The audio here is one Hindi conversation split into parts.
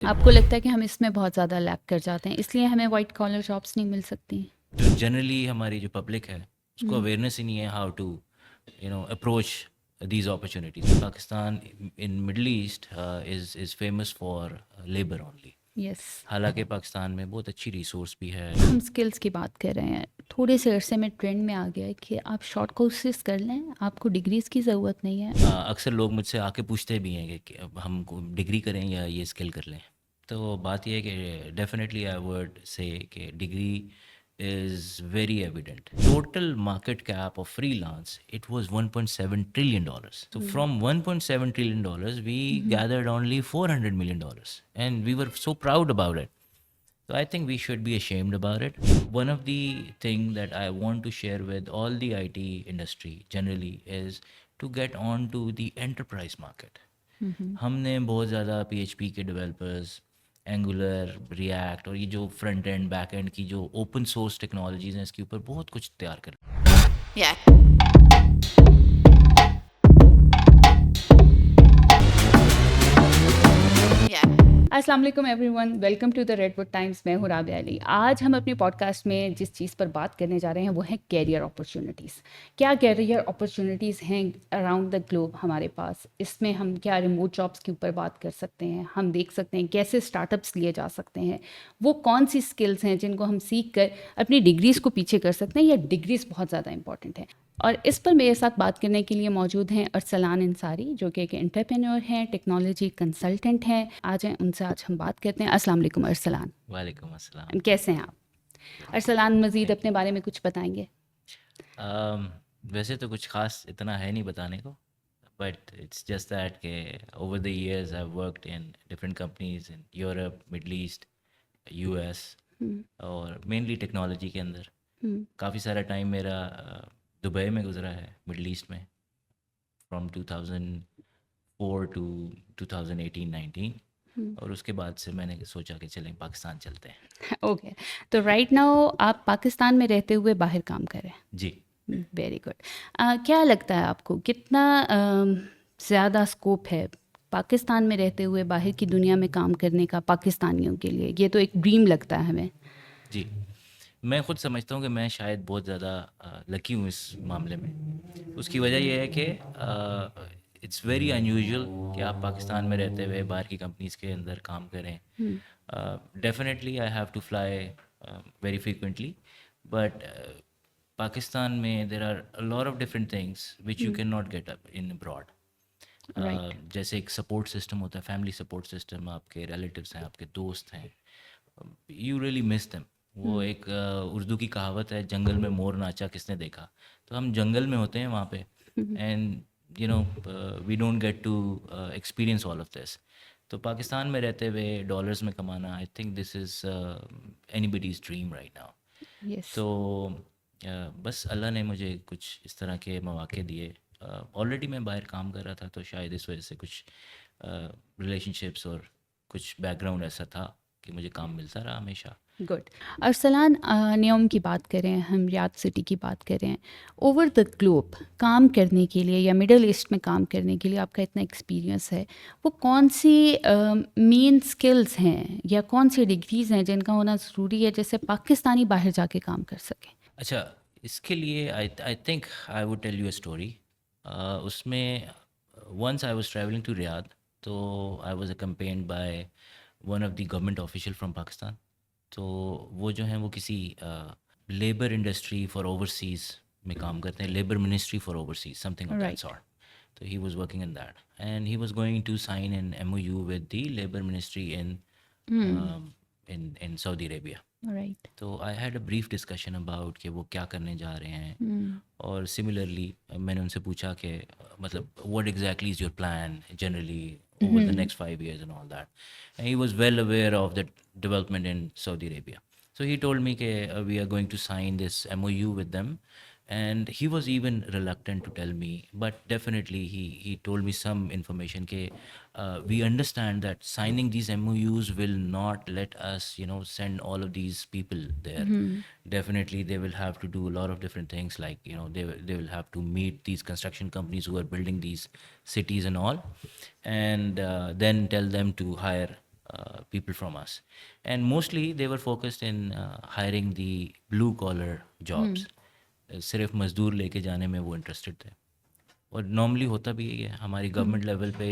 आपको लगता है कि हम इसमें बहुत ज़्यादा लैग कर जाते हैं, इसलिए हमें वाइट कॉलर जॉब्स नहीं मिल सकती? जो जनरली हमारी जो पब्लिक है उसको हुँ, अवेयरनेस ही नहीं है how to approach these opportunities. Pakistan in Middle East is famous for labor only. Yes. हालांकि पाकिस्तान में बहुत अच्छी रिसोर्स भी है। हम स्किल्स की बात कर रहे हैं। थोड़े से अरसे में ट्रेंड में आ गया है कि आप शॉर्ट कोर्सेज़ कर लें, आपको डिग्रीज़ की ज़रूरत नहीं है। अक्सर लोग मुझसे आके पूछते भी हैं कि अब हम डिग्री करें या ये स्किल कर लें। तो बात यह है कि डेफिनेटली आई वर्ड से कि degree is very evident. Total market cap of freelance, it was $1.7 trillion. So hmm, from $1.7 trillion, we hmm, gathered only $400 million, and we were so proud about it. So I think we should be ashamed about it. One of the thing that I want to share with all the IT industry generally is to get on to the enterprise market. हुँ, हुँ। हमने बहुत ज़्यादा PHP के डेवलपर्स, एंगुलर, रिएक्ट और ये जो फ्रंट एंड बैक एंड की जो ओपन सोर्स टेक्नोलॉजीज़ हैं इसके ऊपर बहुत कुछ तैयार कर। अस्सलाम वालेकुम everyone, welcome to the Redwood Times. मैं हूँ राबिया अली। आज हम अपनी पॉडकास्ट में जिस चीज़ पर बात करने जा रहे हैं वो है कैरियर अपॉर्चुनिटीज़। क्या कैरियर अपॉर्चुनिटीज़ हैं अराउंड द ग्लोब हमारे पास? इसमें हम क्या रिमोट जॉब्स के ऊपर बात कर सकते हैं, हम देख सकते हैं कैसे स्टार्टअप्स लिए जा सकते हैं, वो कौन सी स्किल्स हैं जिनको हम सीख कर अपनी डिग्रीज़ को पीछे कर सकते हैं, या डिग्रीज़ बहुत ज़्यादा इंपॉर्टेंट है। और इस पर मेरे साथ बात करने के लिए मौजूद हैं अरसलान अंसारी, जो कि एक एंटरप्रेन्योर हैं, टेक्नोलॉजी कंसल्टेंट हैं। उनसे आज हम बात करते हैं। अस्सलाम वालेकुम अरसलान, वालेकुम अस्सलाम। कैसे हैं आप? अरसलान, मज़ीद थैंक अपने बारे में कुछ बताएंगे? यू। वैसे तो कुछ खास इतना है नहीं बताने को, बट इट्स जस्ट दैट के over the years I worked in different companies in Europe, Middle East, US hmm, और मेनली टेक्नोलॉजी के अंदर। हम्म, काफ़ी सारा टाइम मेरा दुबई में गुजरा है, मिडल ईस्ट में, फ्रॉम 2004 टू 2018-19। हम्म। और उसके बाद से मैंने सोचा कि चलें पाकिस्तान चलते हैं। ओके, तो राइट नाउ आप पाकिस्तान में रहते हुए बाहर काम कर रहे जी। हैं। Very good. क्या लगता है आपको कितना ज़्यादा स्कोप है पाकिस्तान में रहते हुए बाहर की दुनिया में काम करने का पाकिस्तानियों के लिए? ये तो एक ड्रीम लगता है हमें। जी, मैं खुद समझता हूँ कि मैं शायद बहुत ज़्यादा लकी हूँ इस मामले में। उसकी वजह यह है कि इट्स वेरी अनयूजुअल कि आप पाकिस्तान में रहते हुए बाहर की कंपनीज़ के अंदर काम करें। Hmm, definitely I have to fly very frequently, but Pakistan में there are a lot of different things which you can not get up in abroad. Right. जैसे एक सपोर्ट सिस्टम होता है, फैमिली सपोर्ट सिस्टम, आपके रिलेटिव्स हैं, आपके दोस्त हैं, यू रियली मिस देम। वो एक उर्दू की कहावत है, जंगल में मोर नाचा किसने देखा। तो हम जंगल में होते हैं वहाँ पे, and you know we don't get to experience all of this. तो पाकिस्तान में रहते हुए डॉलर्स में कमाना, I think this is anybody's dream right now. Yes. तो बस अल्लाह ने मुझे कुछ इस तरह के मौके दिए। ऑलरेडी मैं बाहर काम कर रहा था, तो शायद इस वजह से कुछ रिलेशनशिप्स और कुछ बैकग्राउंड ऐसा था कि मुझे काम मिलता रहा हमेशा। गुड। अरसलान, नियम की बात करें, हम रियाद सिटी की बात करें, ओवर द ग्लोब काम करने के लिए या मिडल ईस्ट में काम करने के लिए आपका इतना एक्सपीरियंस है, वो कौन सी मेन स्किल्स हैं या कौन सी डिग्रीज़ हैं जिनका होना ज़रूरी है जिससे पाकिस्तानी बाहर जाके काम कर सकें? अच्छा, इसके लिए I think I would tell you a story. उसमें once I was travelling to Riyadh, तो I was accompanied by one of the government official from Pakistan. तो वो जो हैं वो किसी लेबर इंडस्ट्री फॉर ओवरसीज़ में काम करते हैं, labour ministry for overseas, something of that right. Sort. So he was working in that, and he was going to sign an MOU with the Labor Ministry um, in Saudi Arabia. Right. तो I had a brief discussion about कि वो क्या करने जा रहे हैं। और सिमिलरली मैंने उनसे पूछा कि मतलब what exactly is your plan generally over the next 5 years and all that, and he was well aware of the development in Saudi Arabia. So he told me that we are going to sign this MOU with them, and he was even reluctant to tell me, but definitely he told me some information that we understand that signing these MOUs will not let us send all of these people there. Definitely they will have to do a lot of different things, like they will have to meet these construction companies who are building these cities and all, and then tell them to hire people from us, and mostly they were focused in hiring the blue collar jobs. सिर्फ मज़दूर लेके जाने में वो इंटरेस्टेड थे। और नॉर्मली होता भी यही है, हमारी गवर्नमेंट लेवल पे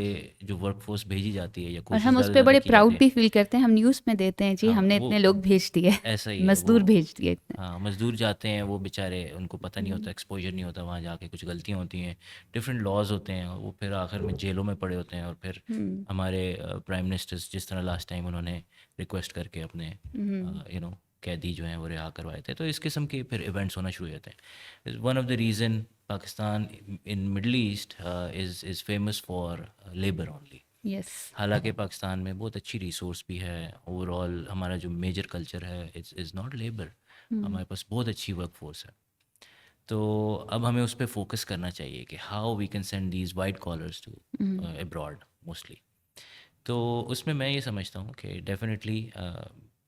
जो वर्कफोर्स भेजी जाती है या और कोशिश हम उस ज़्यादा पे ज़्यादा बड़े की जाती प्राउड है, भी फील करते हैं, हम न्यूज़ में देते हैं जी हाँ हमने वो इतने लोग भेज दिए, ऐसा ही है मजदूर वो। भेज दिए इतने। हाँ, मज़दूर जाते हैं वो बेचारे, उनको पता नहीं होता, एक्सपोजर नहीं होता, वहाँ जाके कुछ गलतियाँ होती हैं, डिफरेंट लॉज होते हैं, और वो फिर आखिर में जेलों में पड़े होते हैं। और फिर हमारे प्राइम मिनिस्टर्स जिस तरह लास्ट टाइम उन्होंने रिक्वेस्ट करके अपने कैदी जो हैं वो रिहा करवाए थे, तो इस किस्म के फिर इवेंट्स होना शुरू हो जाते हैं। One of the reason Pakistan in middle east is famous for labour only. Yes. हालांकि पाकिस्तान में बहुत अच्छी रिसोर्स भी है, ओवरऑल हमारा जो मेजर कल्चर है इज़ नॉट लेबर, हमारे पास बहुत अच्छी वर्क फोर्स है। तो अब हमें उस पर फोकस करना चाहिए कि how we can send these white collars to abroad mostly. तो उसमें मैं ये समझता हूँ कि डेफिनेटली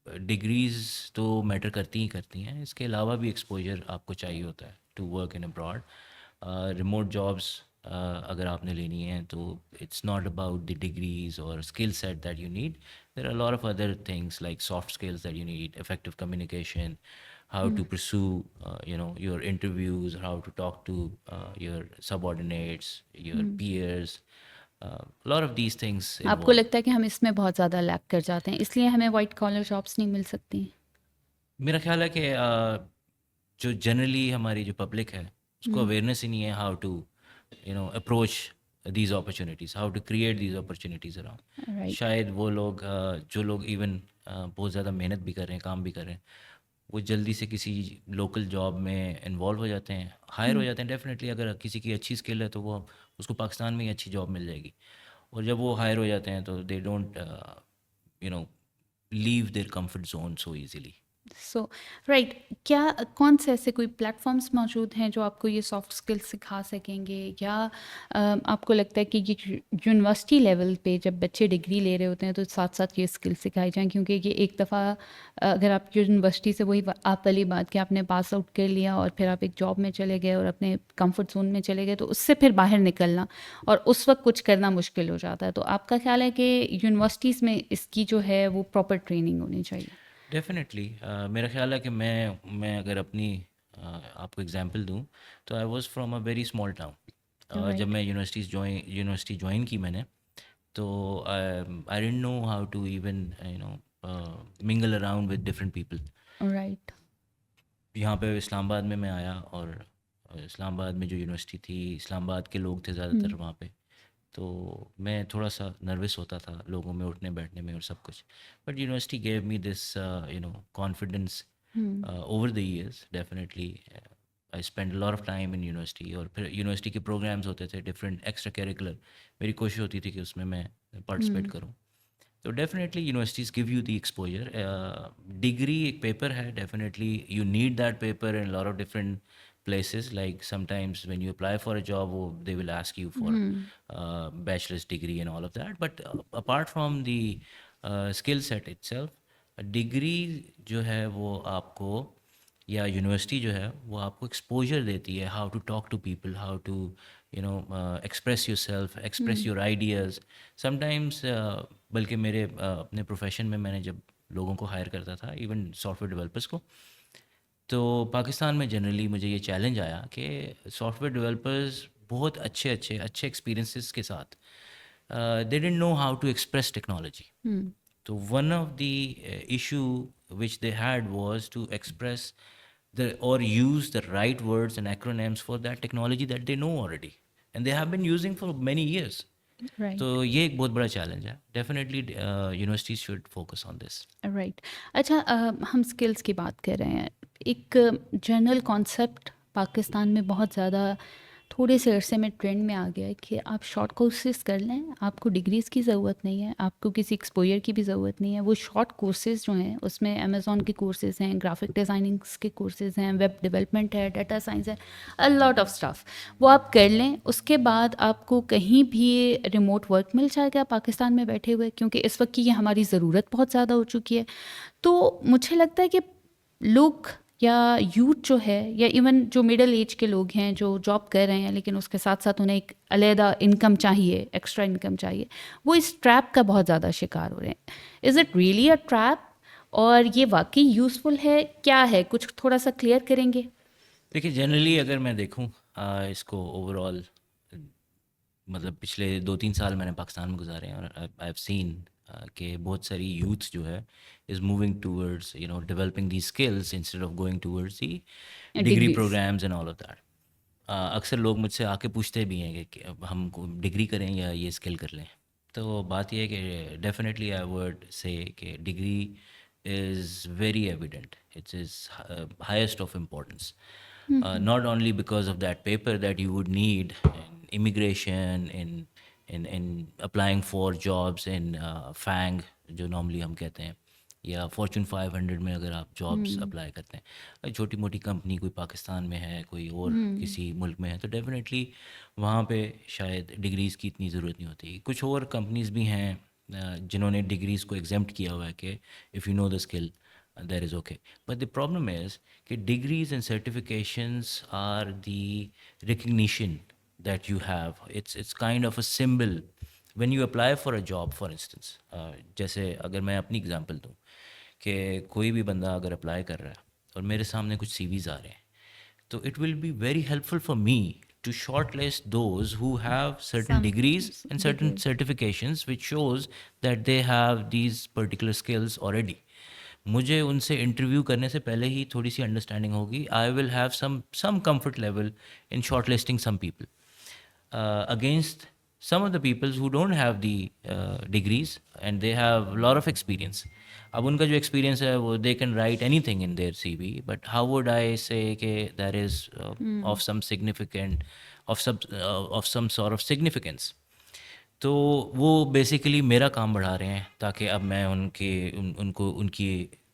डिग्रीज़ तो मैटर करती ही करती हैं, इसके अलावा भी एक्सपोजर आपको चाहिए होता है to work in abroad. Remote jobs अगर आपने लेनी है तो it's not about the degrees और skill set that you need, there are lot of other things like soft skills that you need, effective communication, how to pursue your interviews, how to talk to your subordinates, your peers, a lot of these things आपको involved. लगता है कि हम इसमें बहुत ज़्यादा लैक कर जाते हैं, इसलिए हमें वाइट कॉलर जॉब्स नहीं मिल सकती? मेरा ख्याल है कि जो जनरली हमारी जो पब्लिक है उसको अवेयरनेस ही नहीं है how to approach these opportunities, how to create these opportunities around. Right. शायद वो लोग जो लोग इवन बहुत ज़्यादा मेहनत भी कर रहे हैं, काम भी कर रहे हैं, वो जल्दी से किसी लोकल जॉब में इन्वॉल्व हो जाते हैं, हायर हो जाते हैं। डेफिनेटली अगर किसी की अच्छी स्किल है तो वो उसको पाकिस्तान में ही अच्छी जॉब मिल जाएगी, और जब वो हायर हो जाते हैं तो they don't leave their comfort zone so easily. So right, क्या कौन से ऐसे कोई प्लेटफॉर्म्स मौजूद हैं जो आपको ये सॉफ्ट स्किल्स सिखा सकेंगे, या आपको लगता है कि ये यूनिवर्सिटी लेवल पे जब बच्चे डिग्री ले रहे होते हैं तो साथ साथ ये स्किल सिखाई जाएं? क्योंकि ये एक दफ़ा अगर आप यूनिवर्सिटी से वही आप वाली बात कि आपने पास आउट कर लिया और फिर आप एक जॉब में चले गए और अपने कंफर्ट जोन में चले गए, तो उससे फिर बाहर निकलना और उस वक्त कुछ करना मुश्किल हो जाता है। तो आपका ख्याल है कि यूनिवर्सिटीज़ में इसकी जो है वो प्रॉपर ट्रेनिंग होनी चाहिए? डेफिनेटली मेरा ख्याल है कि मैं अगर अपनी आपको एग्जांपल दूं तो I was from a very small town. जब राइट। मैं यूनिवर्सिटी ज्वाइन की मैंने, तो I didn't know how to even mingle around with different people. Right. यहाँ पे इस्लामाबाद में मैं आया, और इस्लामाबाद में जो यूनिवर्सिटी थी, इस्लामाबाद के लोग थे ज़्यादातर वहाँ पे, तो मैं थोड़ा सा नर्वस होता था लोगों में उठने बैठने में और सब कुछ। But university gave me this confidence over the years. Definitely I spend lot of time in university, और फिर यूनिवर्सिटी के प्रोग्राम्स होते थे डिफरेंट एक्स्ट्रा करिकुलर, मेरी कोशिश होती थी कि उसमें मैं पार्टिसिपेट करूँ। तो definitely universities give you the exposure. Degree एक पेपर है, definitely you need that paper in lot of different places. Like sometimes when you apply for a job, they will ask you for bachelor's degree and all of that. But apart from the skill set itself, a degree जो है वो आपको, या यूनिवर्सिटी जो है वो आपको एक्सपोजर देती है, how to talk to people, how to express yourself, express your ideas. Sometimes बल्कि मेरे अपने प्रोफेशन में मैंने जब लोगों को हायर करता था, इवन सॉफ्टवेयर डेवलपर्स को, तो पाकिस्तान में जनरली मुझे ये चैलेंज आया कि सॉफ्टवेयर डेवलपर्स बहुत अच्छे एक्सपीरियंसेस के साथ they didn't know how to express technology. तो one of the issue which they had was to express the or use the right words and acronyms for that technology that they know already and they have been using for many years. तो राइट। ये एक बहुत बड़ा चैलेंज है। Definitely universities should focus on this. Right. अच्छा, हम स्किल्स की बात कर रहे हैं, एक जनरल कॉन्सेप्ट पाकिस्तान में बहुत ज़्यादा थोड़े से अरसे में ट्रेंड में आ गया है कि आप शॉर्ट कोर्सेज कर लें, आपको डिग्रीज़ की ज़रूरत नहीं है, आपको किसी एक्सपोजर की भी ज़रूरत नहीं है। वो शॉर्ट कोर्सेज जो हैं उसमें अमेज़ॉन के कोर्सेज हैं, ग्राफिक डिज़ाइनिंग्स के कोर्सेज हैं, वेब डेवलपमेंट है, डाटा साइंस है, अ लॉट ऑफ स्टफ़, वो आप कर लें। उसके बाद आपको कहीं भी रिमोट वर्क मिल जाएगा पाकिस्तान में बैठे हुए, क्योंकि इस वक्त की ये हमारी ज़रूरत बहुत ज़्यादा हो चुकी है। तो मुझे लगता है कि लोग या यूथ जो है या इवन जो मिडिल एज के लोग हैं जो जॉब कर रहे हैं लेकिन उसके साथ साथ उन्हें एक अलहदा इनकम चाहिए, एक्स्ट्रा इनकम चाहिए, वो इस ट्रैप का बहुत ज़्यादा शिकार हो रहे हैं. Is it really a trap और ये वाकई यूज़फुल है, क्या है, कुछ थोड़ा सा क्लियर करेंगे? देखिए जनरली अगर मैं देखूँ इसको ओवरऑल, मतलब पिछले 2-3 साल मैंने पाकिस्तान में गुजारे हैं और आई हैव सीन कि बहुत सारी यूथ जो है is moving towards developing the skills instead of going towards the degree degrees. Programs and all of that. अक्सर लोग मुझसे आके पूछते भी हैं कि अब हम डिग्री करें या ये स्किल कर लें. तो बात यह है कि डेफिनेटली आई वुड से कि degree is very evident, it's is highest of importance, not only because of that paper that you would need in immigration, in applying for jobs in FANG जो नॉर्मली हम कहते हैं, या फॉर्चून 500 में अगर आप जॉब्स अप्लाई करते हैं, छोटी मोटी कंपनी कोई पाकिस्तान में है कोई और किसी मुल्क में है, तो डेफिनेटली वहाँ पे शायद डिग्रीज़ की इतनी ज़रूरत नहीं होती. कुछ और कंपनीज भी हैं जिन्होंने डिग्रीज़ को एग्जेम्प्ट किया हुआ है कि if you know the skill that is okay. But the problem is that degrees and certifications are the recognition that you have. It's kind of a symbol when you apply for a job, for instance. जैसे अगर मैं अपनी एग्जांपल दूँ कि कोई भी बंदा अगर अप्लाई कर रहा है और मेरे सामने कुछ CVs आ रहे हैं, तो it will be very helpful for me to shortlist those who have certain Some degrees and certain degrees. certifications which shows that they have these particular skills already. मुझे उनसे इंटरव्यू करने से पहले ही थोड़ी सी अंडरस्टैंडिंग होगी. I will have some comfort level in shortlisting some people against some of the people who don't have the degrees and they have a lot of experience. अब उनका जो experience है वो they can write anything in their CV, but how would I say कि that is of some significant of some sort of significance. तो वो बेसिकली मेरा काम बढ़ा रहे हैं ताकि अब मैं उनको उनकी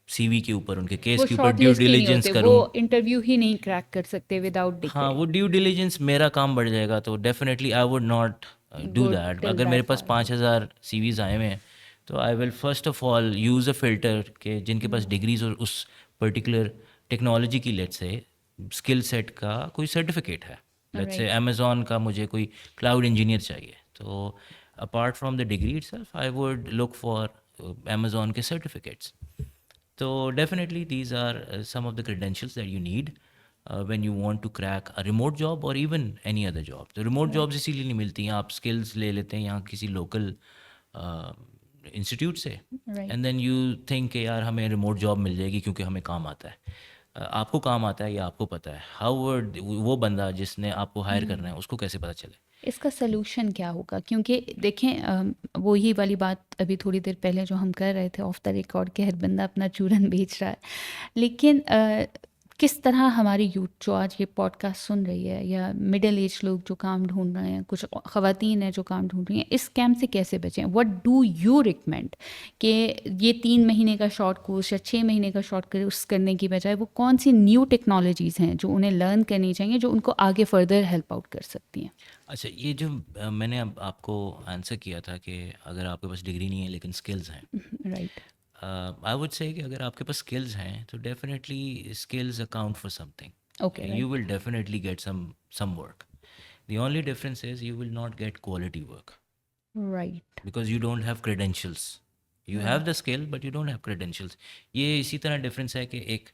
सीवी के ऊपर उनके केस वो के ऊपर शॉर्ट ड्यू लिस्ट ही नहीं डिलिजेंस होते, वो करूं. इंटरव्यू ही नहीं क्रैक कर सकते विदाउट हाँ, डिग्री. वो ड्यू डिलिजेंस मेरा काम बढ़ जाएगा, तो definitely I would not do go that. Till अगर मेरे दैट पास फार. 5,000 सीवीज आए हुए हैं तो I will first of all use a filter के जिनके पास डिग्रीज और उस पर्टिकुलर टेक्नोलॉजी की लेट्स से स्किल सेट का कोई सर्टिफिकेट है. Let's say right. अमेज़ॉन का मुझे कोई क्लाउड इंजीनियर चाहिए, तो apart from the degree itself I would look for Amazon के certificates. So definitely these are some of the credentials that you need when you want to crack a remote job or even any other job. तो remote राइट. jobs इसीलिए नहीं मिलती हैं, आप skills ले लेते हैं यहाँ किसी local इंस्टीट्यूट से, right. And then you think कि यार हमें रिमोट जॉब मिल जाएगी क्योंकि हमें काम आता है. आपको काम आता है या आपको पता है? हाउ वर्ड वो बंदा जिसने आपको हायर करना है उसको कैसे पता चले? इसका सलूशन क्या होगा? क्योंकि देखें वो ही वाली बात अभी थोड़ी देर पहले जो हम कर रहे थे ऑफ द रिकॉर्ड कि हर बंदा अपना चूरन बेच रहा है, लेकिन किस तरह हमारी यूथ जो आज ये पॉडकास्ट सुन रही है या मिडिल एज लोग जो काम ढूंढ रहे हैं, कुछ ख़वातीन हैं जो काम ढूंढ रही हैं, इस स्कैम से कैसे बचें? व्हाट डू यू रिकमेंड कि ये 3 महीने का शॉर्ट कोर्स या 6 महीने का शॉर्ट कोर्स करने की बजाय वो कौन सी न्यू टेक्नोलॉजीज़ हैं जो उन्हें लर्न करनी चाहिए जो उनको आगे फर्दर हेल्प आउट कर सकती हैं? अच्छा, ये जो मैंने अब आपको आंसर किया था कि अगर आपके पास डिग्री नहीं है लेकिन स्किल्स हैं, राइट. आई वुड से कि अगर आपके पास स्किल्स हैं तो definitely skills account for something. Okay. You right. will definitely get some work. The only difference is you will not get quality work right. because you don't have credentials. You have the skill but you don't have credentials. ये इसी तरह डिफरेंस है कि एक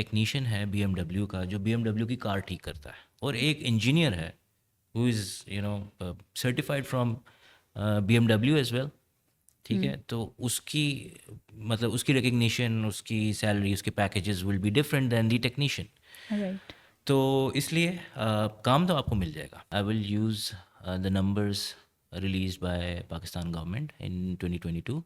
टेक्नीशियन है BMW का जो BMW की कार ठीक करता है, और एक इंजीनियर है who is certified from BMW as well. ठीक है, तो उसकी मतलब उसकी रिकग्निशन, उसकी सैलरी, उसके packages will be different than the technician. Right. तो इसलिए काम तो आपको मिल जाएगा. I will use the numbers release by Pakistan government in 2022,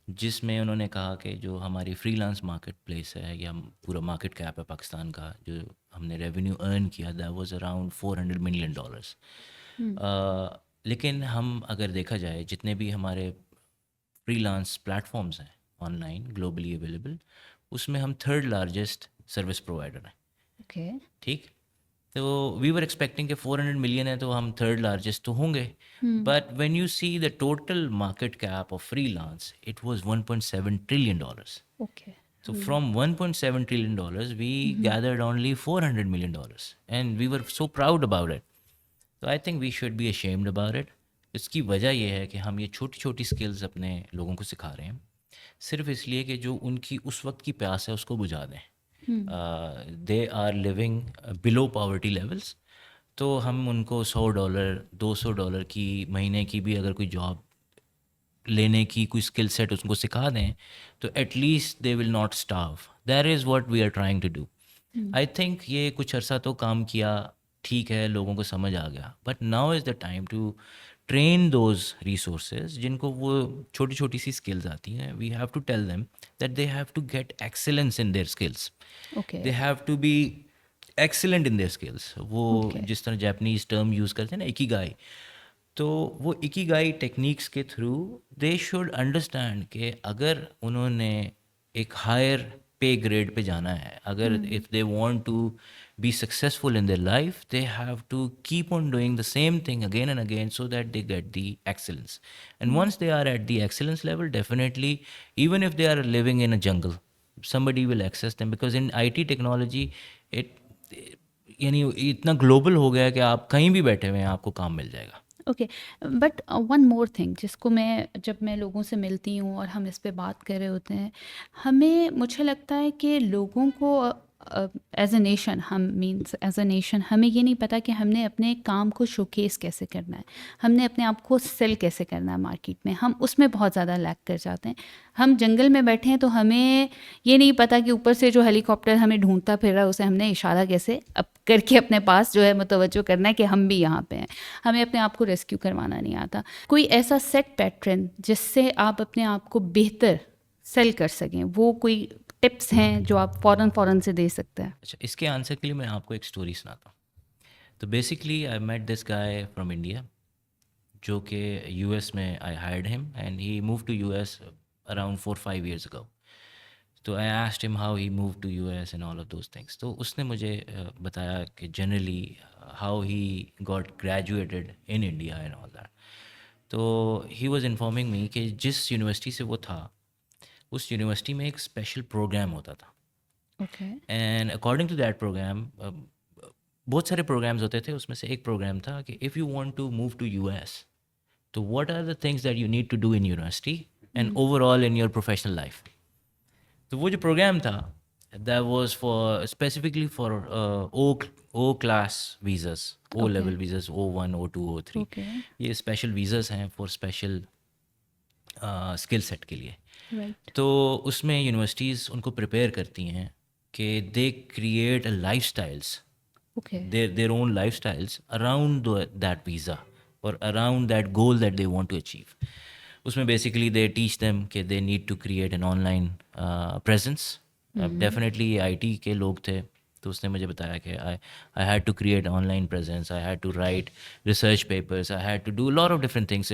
जिसमें उन्होंने कहा कि जो हमारी फ्रीलांस मार्केट प्लेस है या पूरा मार्केट कैप है पाकिस्तान का, जो हमने रेवेन्यू अर्न किया, दैट वाज अराउंड $400 मिलियन. लेकिन हम अगर देखा जाए जितने भी हमारे फ्रीलांस प्लेटफॉर्म्स हैं ऑनलाइन ग्लोबली अवेलेबल, उसमें हम थर्ड लार्जेस्ट सर्विस प्रोवाइडर हैं. ओके. ठीक, तो वी वर एक्सपेक्टिंग कि 400 मिलियन है तो हम थर्ड लार्जेस्ट तो होंगे, but when you see the total market cap of freelance it was $1.7 trillion. Okay. So from $1.7 trillion, we gathered only $400 million, and we were so proud about it. So I think we should be ashamed about it. इसकी वजह यह है कि हम ये छोटी छोटी स्किल्स अपने लोगों को सिखा रहे हैं सिर्फ इसलिए कि जो उनकी उस वक्त की प्यास है उसको बुझा दें. They are living below poverty levels. तो हम उनको $100 $200 की महीने की भी अगर कोई जॉब लेने की कोई स्किल सेट उसको सिखा दें तो at least they will not starve. That is what we are trying to do. I think ये कुछ अरसा तो काम किया, ठीक है, लोगों को समझ आ गया, but now is the time to train those resources जिनको वो छोटी छोटी सी स्किल्स आती हैं. We have to tell them that they have to get excellence in their skills. Okay. They have to be excellent in their skills. वो Okay. जिस तरह जापानीज टर्म यूज़ करते हैं ना, इकिगाई, तो वो इकिगाई टेक्निक्स के थ्रू दे शुड अंडरस्टैंड कि अगर उन्होंने एक हायर पे ग्रेड पे जाना है, अगर if they want to be successful in their life, they have to keep on doing the same thing again and again so that they get the excellence. And once they are at the excellence level, definitely even if they are living in a jungle, somebody will access them, because in IT technology it यानी इतना ग्लोबल हो गया है कि आप कहीं भी बैठे हुए हैं आपको काम मिल जाएगा. Okay. But one more thing जिसको मैं जब मैं लोगों से मिलती हूँ और हम इस पे बात कर रहे होते हैं, हमें मुझे लगता है कि लोगों को एज अ नेशन, हम मीन्स एज अ नेशन, हमें ये नहीं पता कि हमने अपने काम को शोकेस कैसे करना है, हमने अपने आप को सेल कैसे करना है मार्केट में. हम उसमें बहुत ज़्यादा लैक कर जाते हैं. हम जंगल में बैठे हैं तो हमें ये नहीं पता कि ऊपर से जो हेलीकॉप्टर हमें ढूंढता फिर रहा है उसे हमने इशारा कैसे अब करके अपने पास जो है मुतवज्जो करना है कि हम भी यहाँ पे हैं. हमें अपने आप को रेस्क्यू करवाना नहीं आता. कोई ऐसा सेट पैटर्न जिससे आप अपने आप को बेहतर सेल कर सकें, वो कोई टिप्स हैं जो आप फ़ौरन से दे सकते हैं? अच्छा, इसके आंसर के लिए मैं आपको एक स्टोरी सुनाता हूँ. तो basically I met this guy from India जो कि यूएस में I hired him and he move to US around 4-5 years ago. तो I asked him how he move to US and all of those things. तो उसने मुझे बताया कि generally how he got graduated in India and all that. तो ही वाज इन्फॉर्मिंग मी कि जिस यूनिवर्सिटी से वो था उस यूनिवर्सिटी में एक स्पेशल प्रोग्राम होता था. Okay. And according to that program, बहुत सारे प्रोग्राम्स होते थे, उसमें से एक प्रोग्राम था कि if you want to move to US, तो what are the things that you need to do in university and overall in your professional life. तो वो जो प्रोग्राम था that was for specifically for O class visas, O level visas, O1 O2 O3. Okay. ये स्पेशल वीज़ास हैं फॉर स्पेशल स्किल सेट के लिए. राइट. तो उसमें यूनिवर्सिटीज़ उनको प्रिपेयर करती हैं कि they create a life styles, okay. their own lifestyles around that visa or around that goal that they want to achieve. उसमें basically they teach them कि they need to create an online presence. Definitely IT के लोग थे तो उसने मुझे बताया कि I had to create online presence, I had to write research papers, I had to do a lot of different things,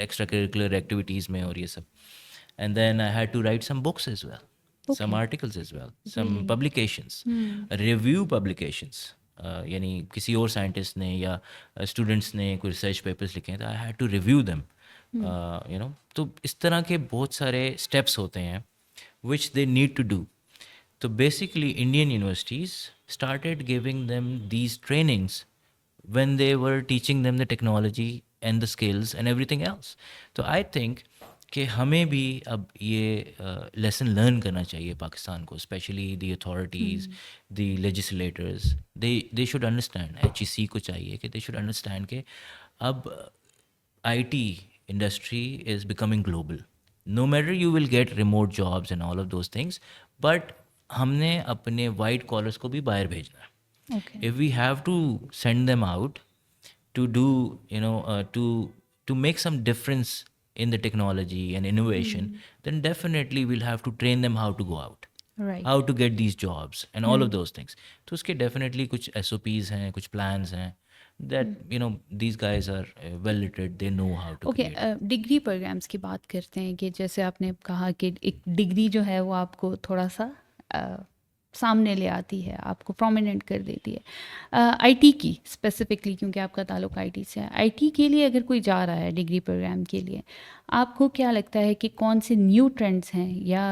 extracurricular activities में और ये सब. And then I had to write some books as well, some articles as well, some publications, review publications. यानी किसी और साइंटिस्ट ने या स्टूडेंट्स ने कोई रिसर्च पेपर्स लिखे हैं तो I had to review them, you know. तो इस तरह के बहुत सारे स्टेप्स होते हैं which they need to do. तो basically Indian universities started giving them these trainings when they were teaching them the technology and the skills and everything else. तो I think कि हमें भी अब ये लेसन लर्न करना चाहिए पाकिस्तान को, specially the authorities, the legislators. They should understand, HEC को चाहिए कि दे शुड अंडरस्टैंड कि अब IT industry is becoming global. No matter you will get remote jobs and all of those things, but हमने अपने white collars को भी बाहर भेजना है. Okay. If we have to send them out to do, you know, to make some difference in the technology and innovation, then definitely we'll have to train them how to go out, right. how to get these jobs and all of those things. तो उसके definitely कुछ SOPs हैं, कुछ plans हैं that, you know, these guys are well literate, they know how to okay. create. Degree programs की बात करते हैं कि जैसे आपने कहा कि एक डिग्री जो है वो आपको थोड़ा सा सामने ले आती है, आपको प्रोमिनेंट कर देती है। आईटी की स्पेसिफिकली, क्योंकि आपका ताल्लुक आईटी से है, आईटी के लिए अगर कोई जा रहा है डिग्री प्रोग्राम के लिए, आपको क्या लगता है कि कौन से न्यू ट्रेंड्स हैं या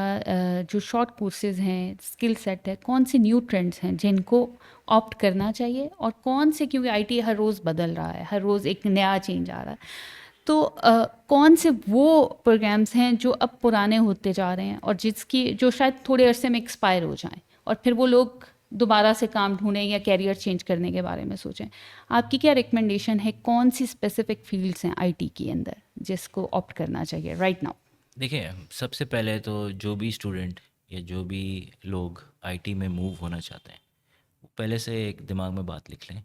जो शॉर्ट कोर्सेज हैं, स्किल सेट है, कौन से न्यू ट्रेंड्स हैं जिनको ऑप्ट करना चाहिए, और कौन से, क्योंकि आईटी हर रोज़ बदल रहा है, हर रोज़ एक नया चेंज आ रहा है, तो कौन से वो प्रोग्राम्स हैं जो अब पुराने होते जा रहे हैं और जिसकी जो शायद थोड़े अरसे में एक्सपायर हो जाएं, और फिर वो लोग दोबारा से काम ढूंढें या कैरियर चेंज करने के बारे में सोचें। आपकी क्या रिकमेंडेशन है, कौन सी स्पेसिफिक फील्ड्स हैं आईटी के अंदर जिसको ऑप्ट करना चाहिए राइट नाउ? देखिए, सबसे पहले तो जो भी स्टूडेंट या जो भी लोग आईटी में मूव होना चाहते हैं, वो पहले से एक दिमाग में बात लिख लें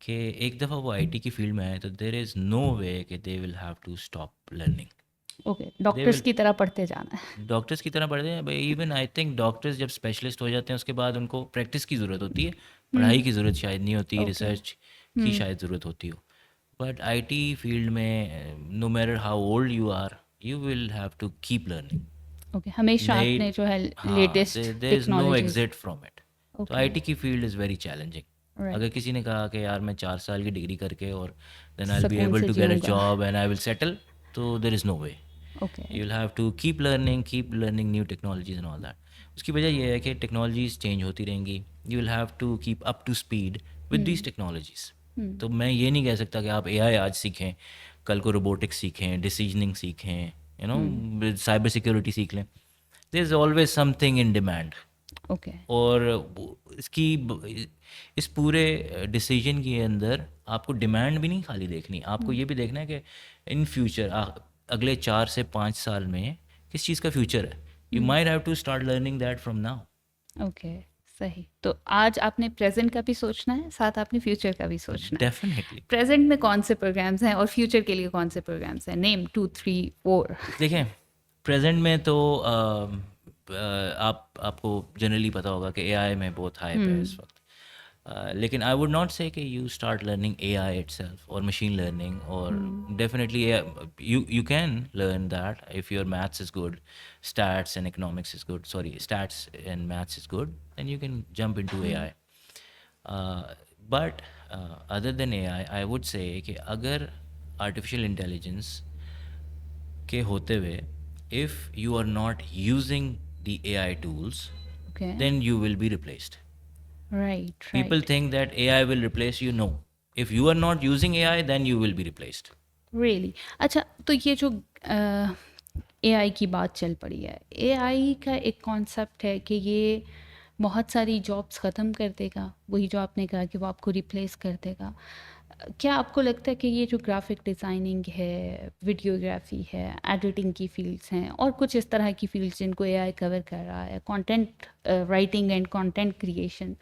कि एक दफ़ा वो आईटी की फील्ड में आए तो देयर इज़ नो वे कि they will have to stop learning. Okay, they doctors will की तरह पढ़ते जाना है। डॉक्टर्स की तरह पढ़ते हैं। इवन आई थिंक डॉक्टर्स जब स्पेशलिस्ट हो जाते हैं उसके बाद उनको प्रैक्टिस की ज़रूरत होती है, पढ़ाई की ज़रूरत शायद नहीं होती, ओके। रिसर्च की शायद ज़रूरत होती हो। बट आईटी फील्ड में no matter how old you are, you will have to keep learning. Okay, हमेशा नई आपने जो है हाँ, latest there is no technologies. Exit from it. तो ओके। आईटी की फील्ड इज़ वेरी चैलेंजिंग। अगर राइट। किसी ने कहा कि यार मैं 4 साल की डिग्री करके और देन आई विल बी सुकून एबल से टू गेट अ जीऊँगा। Job and I will settle, तो there is no way. Okay. You will have to keep learning new technologies and all that. उसकी वजह यह है कि टेक्नोलॉजीज चेंज होती रहेंगी। You will have to keep up to speed with these technologies. तो मैं ये नहीं कह सकता कि आप एआई आज सीखें, कल को रोबोटिक्स सीखें, डिसीजनिंग सीखें, यू नो साइबर सिक्योरिटी सीख लें। There is always something in demand. Okay. और इस पूरे डिसीजन के अंदर आपको डिमांड भी नहीं खाली देखनी, आपको ये भी देखना है कि इन फ्यूचर अगले 4 से 5 साल में किस चीज़ का फ्यूचर है। You might have to start learning that from now. Okay. सही। तो आज आपने प्रेजेंट का भी सोचना है, साथ आपने फ्यूचर का भी सोचना है। डेफिनेटली। प्रेजेंट में कौन से प्रोग्राम्स हैं और फ्यूचर के लिए कौन से प्रोग्राम्स हैं? नेम 2 3 4। देखें, प्रेजेंट में तो आपको जनरली पता होगा कि एआई में बहुत हाइप है इस वक्त। लेकिन आई वुड नॉट से कि you start learning AI itself और मशीन लर्निंग, और definitely you can learn that if your maths is good, stats and economics is good, sorry, stats and maths is good, then you can jump into AI. But other than AI, I would say कि अगर artificial intelligence के होते हुए if you are not using the AI tools, okay. then you will be replaced. Right. People right. think that AI will replace you. No. If you are not using AI, then you will be replaced. Really. अच्छा, तो ये जो एआई की बात चल पड़ी है, एआई का एक कॉन्सेप्ट है कि ये बहुत सारी जॉब्स ख़त्म कर देगा, वही जो आपने कहा कि वो आपको रिप्लेस कर देगा। क्या आपको लगता है कि ये जो ग्राफिक डिज़ाइनिंग है, वीडियोग्राफी है, एडिटिंग की फील्ड्स हैं और कुछ इस तरह की फील्ड्स जिनको एआई कवर कर रहा है, content writing and content creation,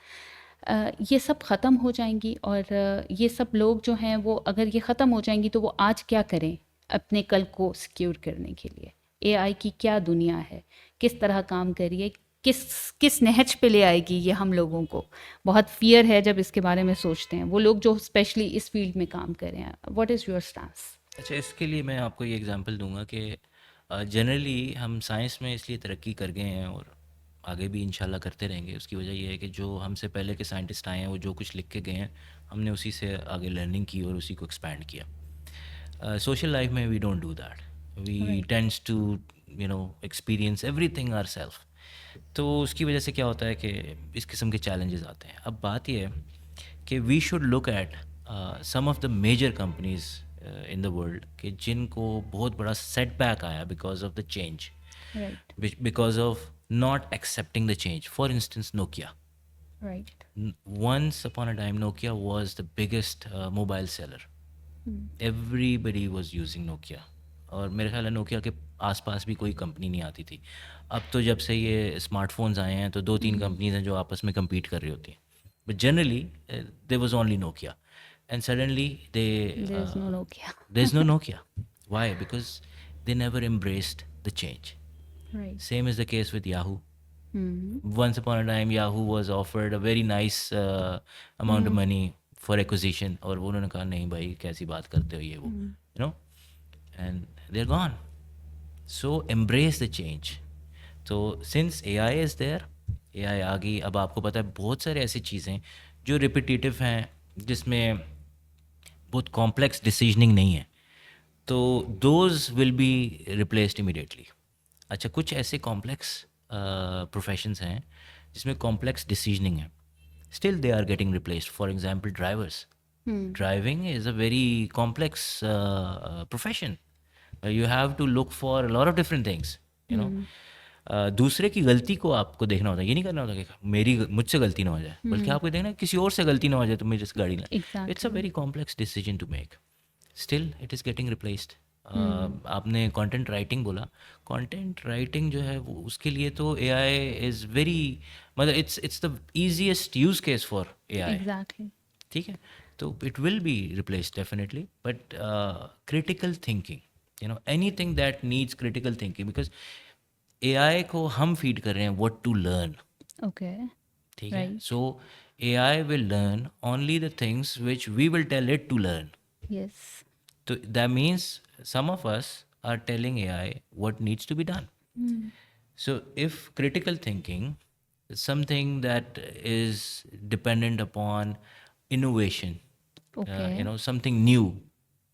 ये सब ख़त्म हो जाएंगी? और ये सब लोग जो हैं वो, अगर ये ख़त्म हो जाएंगी तो वो आज क्या करें अपने कल को सिक्योर करने के लिए? एआई की क्या दुनिया है, किस तरह काम कर रही है, किस किस नहज पे ले आएगी ये हम लोगों को? बहुत फियर है जब इसके बारे में सोचते हैं वो लोग जो स्पेशली इस फील्ड में काम कर रहे हैं। What is your stance? अच्छा, इसके लिए मैं आपको ये एग्जांपल दूंगा कि जनरली हम साइंस में इसलिए तरक्की कर गए हैं और आगे भी इंशाल्लाह करते रहेंगे। उसकी वजह ये है कि जो हमसे पहले के साइंटिस्ट आए हैं वो जो कुछ लिख के गए हैं, हमने उसी से आगे लर्निंग की और उसी को एक्सपैंड किया। सोशल लाइफ में we don't do that. We right. Tends to experience everything ourselves. तो उसकी वजह से क्या होता है कि इस किस्म के चैलेंजेस आते हैं। अब बात यह है कि we should look at some of the major companies in the world कि जिनको बहुत बड़ा सेटबैक आया because of the change, right. Because of not accepting the change. For instance Nokia, right. once upon a time Nokia was the biggest mobile seller. Everybody was using Nokia, और मेरे ख्याल है नोकिया के आसपास भी कोई कंपनी नहीं आती थी। अब तो जब से ये स्मार्टफोन्स आए हैं तो 2-3 कंपनीज हैं जो आपस में compete कर रही होती हैं, but generally there was only Nokia, and suddenly there is no Nokia. there's no Nokia. Why? Because they never embraced the change. Right. Same is the case with Yahoo. Once upon a time Yahoo was offered a very nice amount of money for acquisition, और वो उन्होंने कहा नहीं भाई कैसी बात करते हो ये वो, you know, and they're gone. So embrace the change. So since AI is there, AI आ गई, अब आपको पता है बहुत सारे ऐसी चीज़ें जो रिपीटेटिव हैं, जिसमें बहुत कॉम्प्लेक्स डिसीजनिंग नहीं है, तो those will be replaced immediately. अच्छा, कुछ ऐसे कॉम्प्लेक्स प्रोफेशंस हैं जिसमें कॉम्प्लेक्स डिसीजनिंग है, still they are getting replaced. For example drivers, hmm driving is a very complex profession. You have to look for a lot of different things, you know. हम्म दूसरे की गलती को आपको देखना होता है, ये नहीं करना होता कि मुझसे गलती ना हो जाए, बल्कि हम्म आपको देखना है किसी और से गलती ना हो जाए तो मेरी गाड़ी ना। It's a exactly very complex decision to make, still it is getting replaced. Hmm आपने कंटेंट राइटिंग बोला, कंटेंट राइटिंग जो है वो उसके लिए तो एआई इज़ वेरी, मतलब it's the easiest use case for AI. Exactly ठीक है, तो it will be replace definitely, but critical thinking, you know, anything that needs critical thinking, because AI को हम फीड कर रहे हैं व्हाट टू लर्न। ओके ठीक है, right so AI will learn only the things which we will tell it to learn. Yes तो that means some of us are telling AI what needs to be done. So, if critical thinking is something that is dependent upon innovation, okay something new,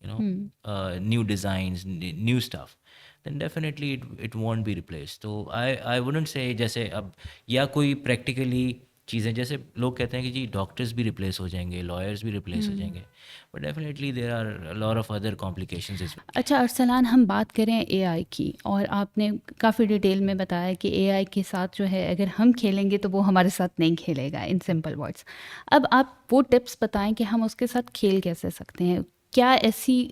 hmm new designs, new stuff, then definitely it won't be replaced. So, I wouldn't say जैसे अब या कोई practically चीज़ें, जैसे लोग कहते हैं कि जी डॉक्टर्स भी रिप्लेस हो जाएंगे, लॉयर्स भी रिप्लेस हो जाएंगे, but definitely there are lot of other complications is. अच्छा अरसलान, हम बात करें एआई की, और आपने काफ़ी डिटेल में बताया कि एआई के साथ जो है अगर हम खेलेंगे तो वो हमारे साथ नहीं खेलेगा, इन सिंपल वर्ड्स। अब आप वो टिप्स बताएं कि हम उसके साथ खेल कैसे सकते हैं। क्या ऐसी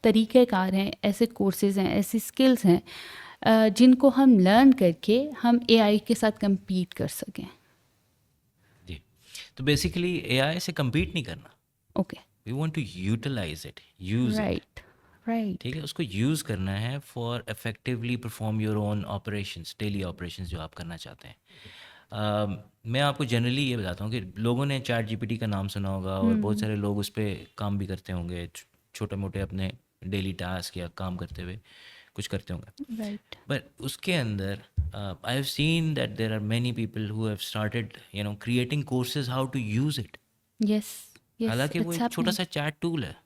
तरीक़ेकार हैं, ऐसे कोर्सेज़ हैं, ऐसी स्किल्स हैं जिनको हम लर्न करके हम एआई के साथ compete कर सकें। जी, तो बेसिकली एआई से compete नहीं करना, okay we want to utilize it, use it. Right right ठीक है, उसको यूज़ करना है for effectively perform your own operations, daily operations जो आप करना चाहते हैं। मैं आपको जनरली ये बताता हूँ कि लोगों ने चैट जीपीटी का नाम सुना होगा, और बहुत सारे लोग उस पर काम भी करते होंगे, छोटे मोटे अपने डेली टास्क या काम करते हुए कुछ करते होंगे। राइट बट उसके अंदर I have seen that there are many people who have started creating courses how to use it. Yes yes हालांकि वो इट्स एक छोटा हैपनिंग। सा चैट टूल है।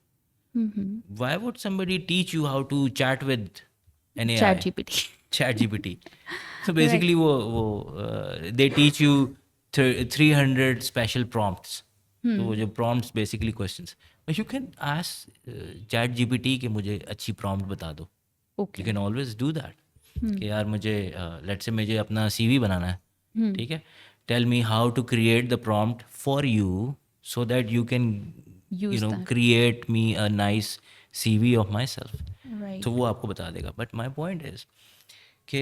Why would somebody teach you how to chat with an chat AI? GPT Chat GPT. So right basically, they teach you 300 special prompts. तो वो जो prompts basically questions. But you can ask Chat GPT कि मुझे अच्छी prompt बता दो. You okay can always do that. कि यार मुझे let's say मुझे अपना CV बनाना है, ठीक है? Tell me how to create the prompt for you so that you can use that create me a nice CV of myself. तो राइट वो आपको बता देगा। But my point is कि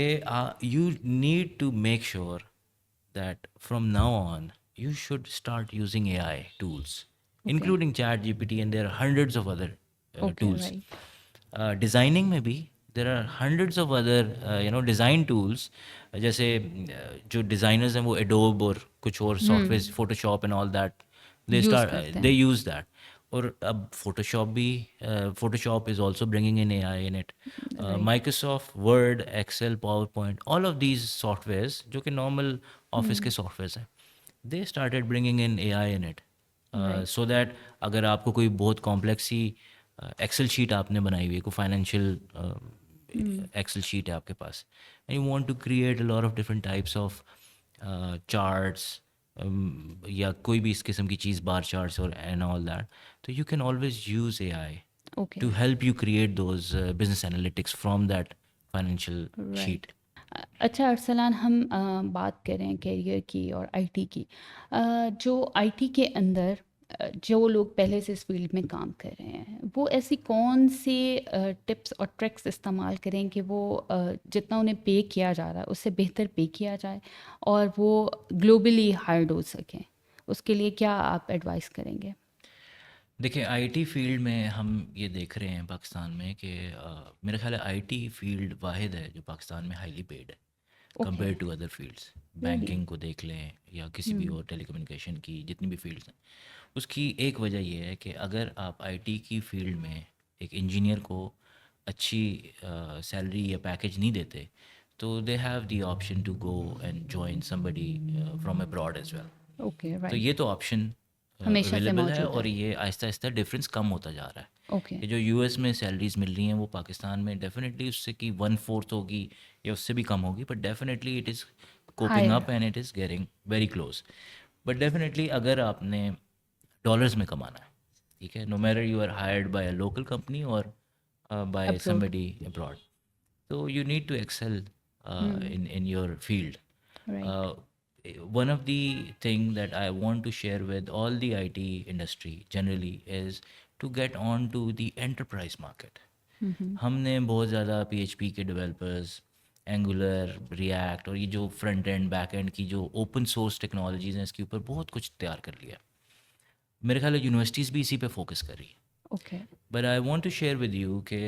you need to make sure that from now on you should start using AI tools, okay including ChatGPT, and there are hundreds of other okay tools. Right Designing में भी there are hundreds of other design tools, जैसे जो designers हैं वो Adobe और कुछ और softwares, Photoshop and all that, use करते they हैं use that. और अब Photoshop भी, Photoshop is also bringing in AI in it. Right Microsoft Word, Excel, PowerPoint, all of these softwares जो कि normal office के softwares हैं, they started bringing in AI in it. Right so that अगर आपको कोई बहुत कॉम्प्लेक्स सी एक्सेल शीट आपने बनाई हुई है, कोई फाइनेंशियल एक्सेल शीट है आपके पास, and you want to create a lot of different types of charts, या कोई भी इस किस्म की चीज़, बार चार्ट्स और एंड ऑल दैट, तो you can always use AI okay to help you create those business analytics from that financial sheet. Right अच्छा अरसलान, हम बात करें कैरियर की और आईटी की। जो आईटी के अंदर जो लोग पहले से इस फील्ड में काम कर रहे हैं, वो ऐसी कौन सी टिप्स और ट्रिक्स इस्तेमाल करें कि वो जितना उन्हें पे किया जा रहा है उससे बेहतर पे किया जाए और वो ग्लोबली हायर्ड हो सकें। उसके लिए क्या आप एडवाइस करेंगे? देखिए, आईटी फील्ड में हम ये देख रहे हैं पाकिस्तान में कि मेरा ख्याल है आईटी फील्ड वाहिद है जो पाकिस्तान में हाईली पेड है okay compare to other fields. Really banking को देख लें या किसी भी और टेलीकम्युनिकेशन की जितनी भी फील्ड्स हैं, उसकी एक वजह ये है कि अगर आप आईटी की फील्ड में एक इंजीनियर को अच्छी सैलरी या पैकेज नहीं देते, तो they have the option to go and join somebody from abroad as well. Okay, तो ये राइट। तो ऑप्शन हमेशा से अवेलेबल है, मौजूद और है। ये आहिस्ता आहिस्ता डिफरेंस कम होता जा रहा है। ओके, ये जो यूएस में सैलरीज मिल रही हैं वो पाकिस्तान में डेफिनेटली उससे की 1/4 होगी या उससे भी कम होगी, but definitely it is coping higher. Up and it is getting very close. But definitely अगर आपने डॉलर्स में कमाना है, ठीक है, no matter you are hired by a local company और by abroad. Somebody abroad, so you need to excel hmm. in your field. Right. uh, One of the thing that I want to share with all the IT industry generally is to get on to the enterprise market. हम्म। हमने बहुत ज़्यादा PHP के डेवलपर्स, एंगुलर, रिएक्ट और ये जो फ्रंट एंड बैक एंड की जो ओपन सोर्स टेक्नोलॉजीज़ हैं इसके ऊपर बहुत कुछ तैयार कर लिया। मेरे ख्याल है यूनिवर्सिटीज़ भी इसी पे फोकस कर रही है। Okay. But I want to share with you कि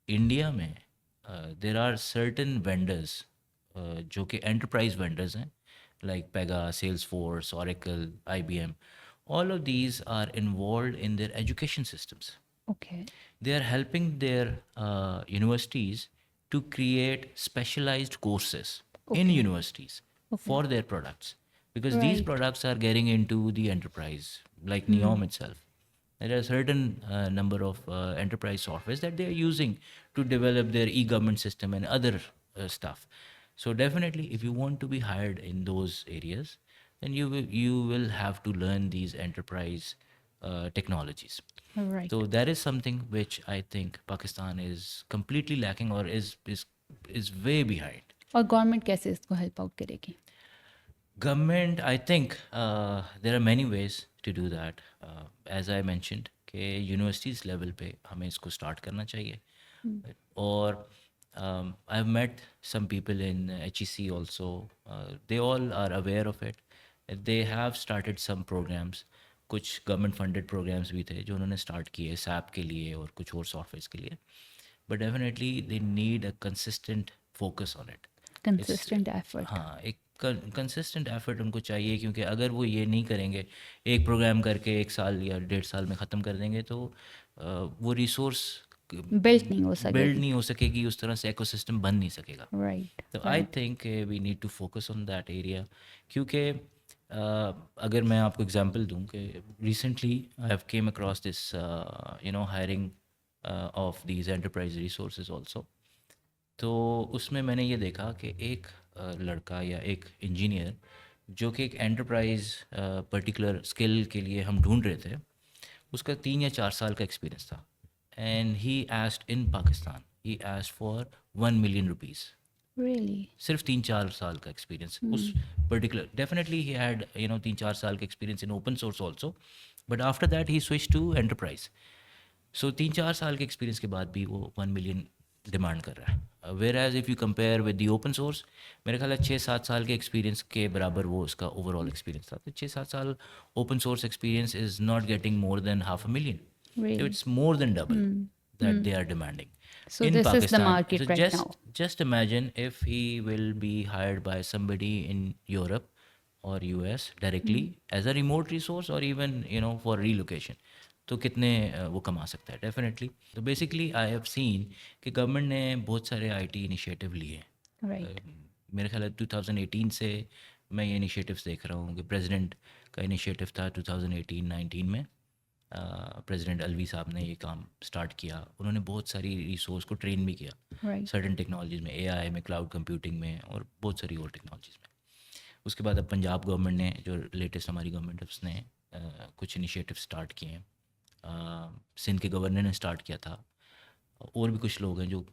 इंडिया में देर आर सर्टन वेंडर्स जो कि एंटरप्राइज वेंडर्स हैं, like Pega, Salesforce, Oracle, IBM. All of these are involved in their education systems. Okay. They are helping their universities to create specialized courses in okay. universities okay. for their products, because these right. products are getting into the enterprise, like Neom itself. There are certain number of enterprise softwares that they are using to develop their e-government system and other stuff. So definitely, if you want to be hired in those areas, then you will have to learn these enterprise technologies. So right. that is something which I think Pakistan is completely lacking, or is way behind. और गवर्नमेंट कैसे इसको हेल्प आउट करेगी? Government, I think there are many ways to do that. As I mentioned, कि यूनिवर्सिटीज़ लेवल पे हमें इसको स्टार्ट करना चाहिए। और I have met some people in HEC also, they all are aware of it, they have started some programs. कुछ गवर्नमेंट फंडेड प्रोग्राम्स भी थे जो उन्होंने स्टार्ट किए SAP के लिए और कुछ और सॉफ्टवेयर के लिए, but definitely they need a consistent focus on it. इस कंसिस्टेंट एफर्ट। हाँ, एक कंसिस्टेंट एफर्ट उनको चाहिए, क्योंकि अगर वो ये नहीं करेंगे, एक प्रोग्राम करके 1 साल या 1.5 साल में ख़त्म कर देंगे, तो वो रिसोर्स बिल्ट नहीं हो बिल्ड सकेगी। नहीं हो सकेगी, उस तरह से इकोसिस्टम बन नहीं सकेगा। राइट। तो I right. Think we need to focus on that area, क्योंकि अगर मैं आपको एग्जांपल दूं कि recently I have came across this hiring of these enterprise resources also. तो उसमें मैंने ये देखा कि एक लड़का या एक इंजीनियर जो कि एक एंटरप्राइज पर्टिकुलर स्किल के लिए हम ढूंढ रहे थे, उसका 3 या 4 साल का एक्सपीरियंस था, and he asked in Pakistan, he asked for 1 million rupees। Really. सिर्फ 3-4 साल का एक्सपीरियंस उस पर्टिकुलर, डेफिनेटली ही हैड 3-4 साल का experience in open source also, but after that he switch to enterprise. So 3-4 साल के एक्सपीरियंस के बाद भी वो 1 million डिमांड कर रहा है। Whereas if you compare with the open source, मेरे ख्याल है 6-7 साल के एक्सपीरियंस के बराबर वो उसका ओवरऑल एक्सपीरियंस था। तो 6-7 साल open source experience is not getting more than 500,000। So really. it's more than double that they are demanding so in this is the Pakistan. So market right now. just imagine if he will be hired by somebody in Europe or US directly as a remote resource, or even for relocation, तो कितने वो कमा सकता है डेफिनेटली। तो बेसिकली आई हैव सीन कि गवर्नमेंट ने बहुत सारे IT इनिशिएटिव लिए हैं। राइट। मेरे ख्याल है 2018 से मैं ये इनिशिएटिव्स देख रहा हूँ कि प्रेसिडेंट का इनिशिएटिव था 2018-19 में। प्रेसिडेंट अलवी साहब ने ये काम स्टार्ट किया, उन्होंने बहुत सारी रिसोर्स को ट्रेन भी किया राइट। सर्टन टेक्नोलॉजीज़ में, AI में, क्लाउड कंप्यूटिंग में और बहुत सारी और टेक्नोलॉजीज़ में। उसके बाद अब पंजाब गवर्नमेंट ने, जो लेटेस्ट हमारी गवर्नमेंट है, उसने कुछ इनिशिएटिव स्टार्ट किए हैं। सिंध के गवर्नर ने स्टार्ट किया था, और भी कुछ लोग हैं जो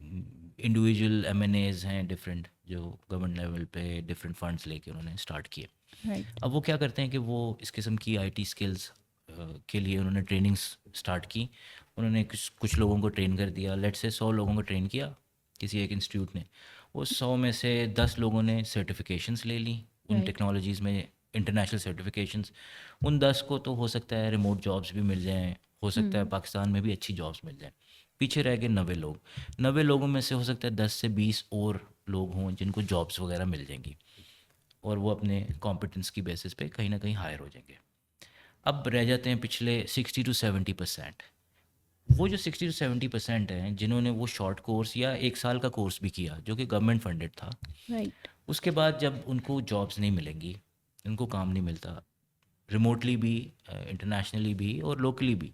इंडिविजुअल MNAs हैं डिफरेंट, जो गवर्नमेंट लेवल पे डिफरेंट फंड्स लेके उन्होंने स्टार्ट किए। राइट। अब वो क्या करते हैं कि वो इस किस्म की IT स्किल्स के लिए उन्होंने ट्रेनिंग्स स्टार्ट की। उन्होंने कुछ लोगों को ट्रेन कर दिया, लेट से 100 लोगों को ट्रेन किया किसी एक इंस्टीट्यूट ने। वो 100 में से 10 लोगों ने सर्टिफिकेशंस ले ली उन राइट। टेक्नोलॉजीज़ में, इंटरनेशनल सर्टिफिकेशंस। उन 10 को तो हो सकता है रिमोट जॉब्स भी मिल जाएँ, हो सकता है पाकिस्तान में भी अच्छी जॉब्स मिल जाएँ। पीछे रह गए 90 लोग। 90 लोगों में से हो सकता है 10 से 20 और लोग हों जिनको जॉब्स वगैरह मिल जाएंगी, और वो अपने कॉम्पिटेंस की बेसिस पे कहीं ना कहीं हायर हो जाएंगे। अब रह जाते हैं पिछले 60 to 70%। वो जो 60 to 70% हैं जिन्होंने वो शॉर्ट कोर्स या 1 साल का कोर्स भी किया जो कि गवर्नमेंट फंडेड था, राइट। उसके बाद जब उनको जॉब्स नहीं मिलेंगी, उनको काम नहीं मिलता, रिमोटली भी, इंटरनेशनली भी और लोकली भी,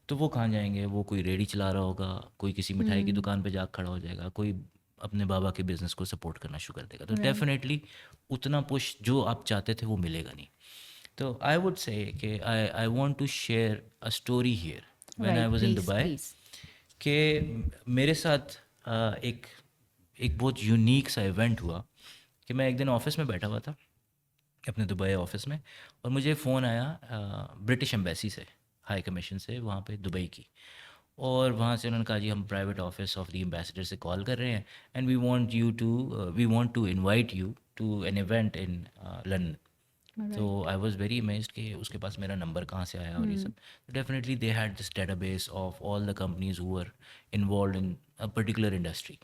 तो वो कहाँ जाएंगे? वो कोई रेडी चला रहा होगा, कोई किसी मिठाई की दुकान पे जाकर खड़ा हो जाएगा, कोई अपने बाबा के बिजनेस को सपोर्ट करना शुरू कर देगा। तो राइट। डेफिनेटली उतना पुश जो आप चाहते थे वो मिलेगा नहीं। तो आई वुड से कि I want to share a story here when I right, was in please Dubai, please. कि मेरे साथ एक एक बहुत यूनिक सा इवेंट हुआ कि मैं एक दिन ऑफिस में बैठा हुआ था अपने दुबई ऑफिस में, और मुझे फ़ोन आया ब्रिटिश एम्बेसी से, हाई कमीशन से वहाँ पे दुबई की, और वहाँ से उन्होंने कहा जी हम private office of the ambassador से कॉल कर रहे हैं and we want to invite you to an event in London. तो आई वॉज वेरी अमेज्ड कि उसके पास मेरा नंबर कहाँ से आया और ये सब। Definitely they had this database of all the companies who are involve in a particular industry,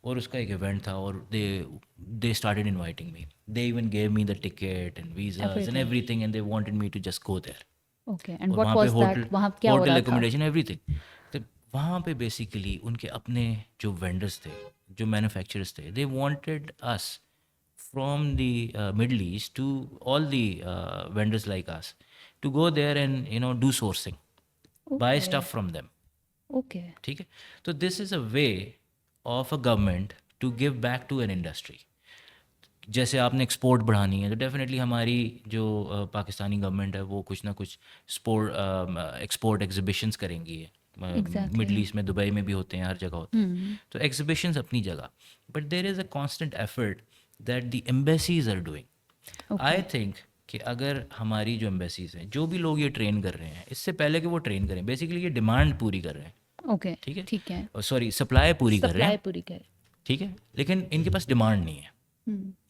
और उसका एक इवेंट था, और they started inviting me, they even gave me the ticket and visas and everything. Everything and they wanted me to just go there, okay, and और व्हाट वहाँ पे वाज दैट? होटल वहाँ क्या हो होटल रहा था? Accommodation everything. तो वहाँ पे बेसिकली उनके अपने जो वेंडर्स थे, जो मैन्युफैक्चरर्स थे, they wanted us from the Middle East to all the vendors like us to go there and do sourcing, buy okay. stuff from them. Okay. ठीक है? तो this is a way of a government to give back to an industry. जैसे आपने एक्सपोर्ट बढ़ानी है तो डेफिनेटली हमारी जो पाकिस्तानी गवर्नमेंट है वो कुछ ना कुछ एक्सपोर्ट एग्जीबिशंस करेंगी। Middle exactly. ईस्ट में, दुबई में भी होते हैं, हर जगह होते हैं। तो एग्जीबिशंस अपनी जगह, but there is a constant effort that the embassies are doing. I think कि अगर हमारी जो एम्बेसीज हैं, जो भी लोग ये ट्रेन कर रहे हैं, इससे पहले कि वो ट्रेन करें, बेसिकली ये डिमांड पूरी कर रहे हैं। ओके। ठीक है? ठीक है। सॉरी, सप्लाई पूरी कर रहे सप्लाई हैं। पूरी कर। ठीक है, लेकिन इनके पास डिमांड नहीं है।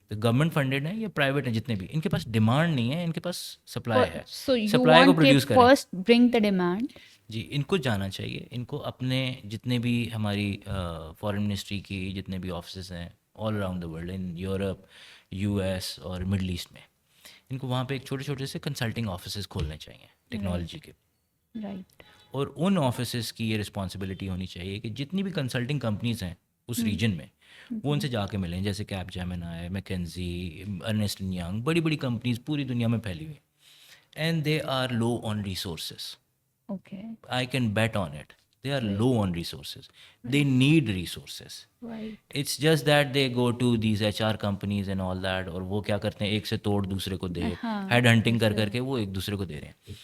तो गवर्नमेंट फंडेड है या प्राइवेट है, जितने भी, इनके पास डिमांड नहीं है, इनके पास सप्लाई है। सो यू सप्लाई को वांट के प्रोड्यूस करें। First bring the demand. जी, इनको जाना चाहिए, इनको अपने जितने भी हमारी फॉरेन मिनिस्ट्री की जितने भी ऑफिस हैं all around the world, in Europe, US और मिडल ईस्ट में, इनको वहाँ पे एक छोटे छोटे से कंसल्टिंग ऑफिस खोलने चाहिए टेक्नोलॉजी के। राइट। और उन ऑफिसेस की ये रिस्पॉन्सिबिलिटी होनी चाहिए कि जितनी भी कंसल्टिंग कंपनीज हैं उस रीजन में, वो उनसे जाके मिलें। जैसे Capgemini, McKinsey, Ernst and Young, बड़ी बड़ी कंपनीज पूरी दुनिया में फैली हुई, and they are low on resources. Okay. I can bet on it. They are low on resources. They need resources. Right. It's just that they go to these HR companies and all that, और वो क्या करते हैं, एक से तोड़ दूसरे को दे, हेड हंटिंग कर करके वो एक दूसरे को दे रहे हैं।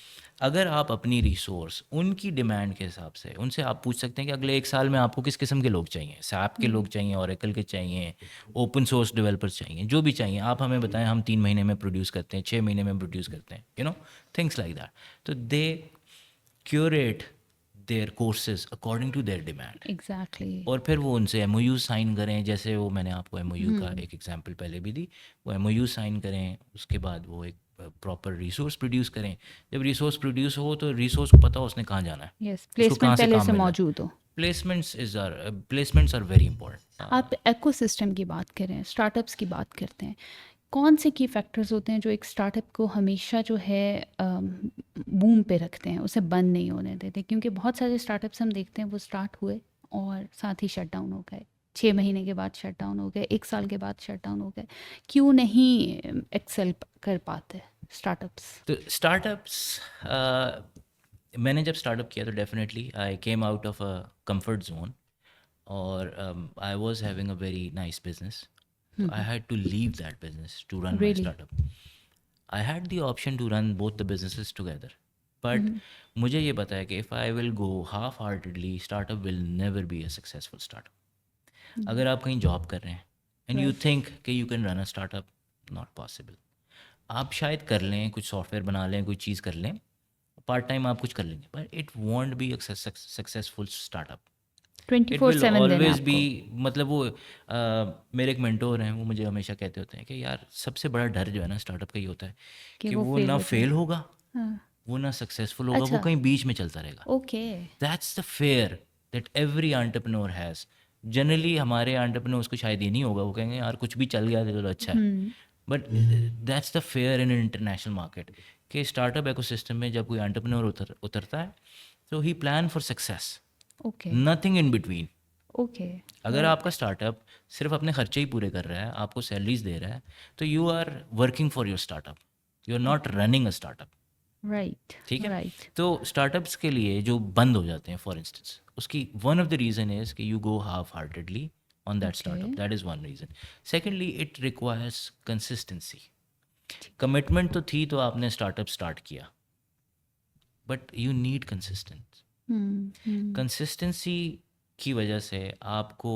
अगर आप अपनी रिसोर्स उनकी डिमांड के हिसाब से उनसे आप पूछ सकते हैं कि अगले 1 साल में आपको किस किस्म के लोग चाहिए, सैप के लोग चाहिए, ओरेकल के चाहिए, ओपन सोर्स डेवलपर्स चाहिए, जो भी चाहिए आप हमें बताएं, हम 3 महीने में प्रोड्यूस करते हैं, 6 महीने में प्रोड्यूस करते हैं, थिंग्स लाइक दैट। तो दे curate their courses according to their demand, exactly. और फिर वो उनसे एमओयू साइन करें। जैसे वो मैंने आपको एमओयू का एक एग्जांपल पहले भी दी, वो एमओयू साइन करें, उसके बाद वो एक प्रॉपर रिसोर्स प्रोड्यूस करें। जब रिसोर्स प्रोड्यूस हो तो रिसोर्स को पता हो उसने कहाँ जाना है, यस, उसको कहाँ प्लेसमेंट से पहले काम से मिलना है। मौजूद हो। Placements are very important. आप इकोसिस्टम की बात करें, स्टार्टअप्स की बात करते हैं, कौन से की फैक्टर्स होते हैं जो एक स्टार्टअप को हमेशा जो है बूम पे रखते हैं, उसे बंद नहीं होने देते? क्योंकि बहुत सारे स्टार्टअप्स हम देखते हैं वो स्टार्ट हुए और साथ ही शट डाउन हो गए, 6 महीने के बाद शट डाउन हो गए, 1 साल के बाद शट डाउन हो गए। क्यों नहीं एक्सेल कर पाते स्टार्टअप्स? तो स्टार्टअप्स, मैंने जब स्टार्टअप किया तो definitely I came out of a comfort zone, और I was having a very nice business. So I had to leave that business to run my Really? startup. I had the option to run both the businesses together. But मुझे ये पता है कि if I will go half-heartedly, startup will never be a successful startup. अगर आप कहीं जॉब कर रहे हैं and you think कि you can run a startup, not possible. आप शायद कर लें, कुछ सॉफ्टवेयर बना लें, कोई चीज़ कर लें, पार्ट टाइम आप कुछ कर लेंगे, but it won't be a successful startup. It will 24/7 देने ऑलवेज बी, आपको। मतलब वो मेरे एक मेंटोर हैं, वो मुझे हमेशा कहते होते हैं कि यार सबसे बड़ा डर जो है ना स्टार्टअप का ये होता है कि वो fail ना हो जाए। फेल होगा, हाँ। वो ना सक्सेसफुल होगा, वो अच्छा। कहीं बीच में चलता रहेगा। Okay. That's the fair that every entrepreneur has. Generally हमारे एंटरप्रेन्योर्स को शायद ये नहीं होगा, वो कहेंगे यार कुछ भी चल गया तो अच्छा है, but that's the fair in international market कि स्टार्टअप इकोसिस्टम में जब कोई एंटरप्रेन्योर उतरता है तो he plan for success, okay, nothing in between. Okay, अगर आपका स्टार्टअप सिर्फ अपने खर्चे ही पूरे कर रहा है, आपको सैलरीज दे रहा है, तो you are working for your startup, you are not okay, running a startup. Right, ठीक है। राइट, तो स्टार्टअप्स के लिए जो बंद हो जाते हैं फॉर इंस्टेंस, उसकी one of the reason is कि you go half heartedly on that okay, startup, that is one reason. Secondly, it requires consistency. ठीक, कमिटमेंट तो थी, तो आपने स्टार्टअप स्टार्ट किया, but you need consistence. Hmm, consistency की वजह से आपको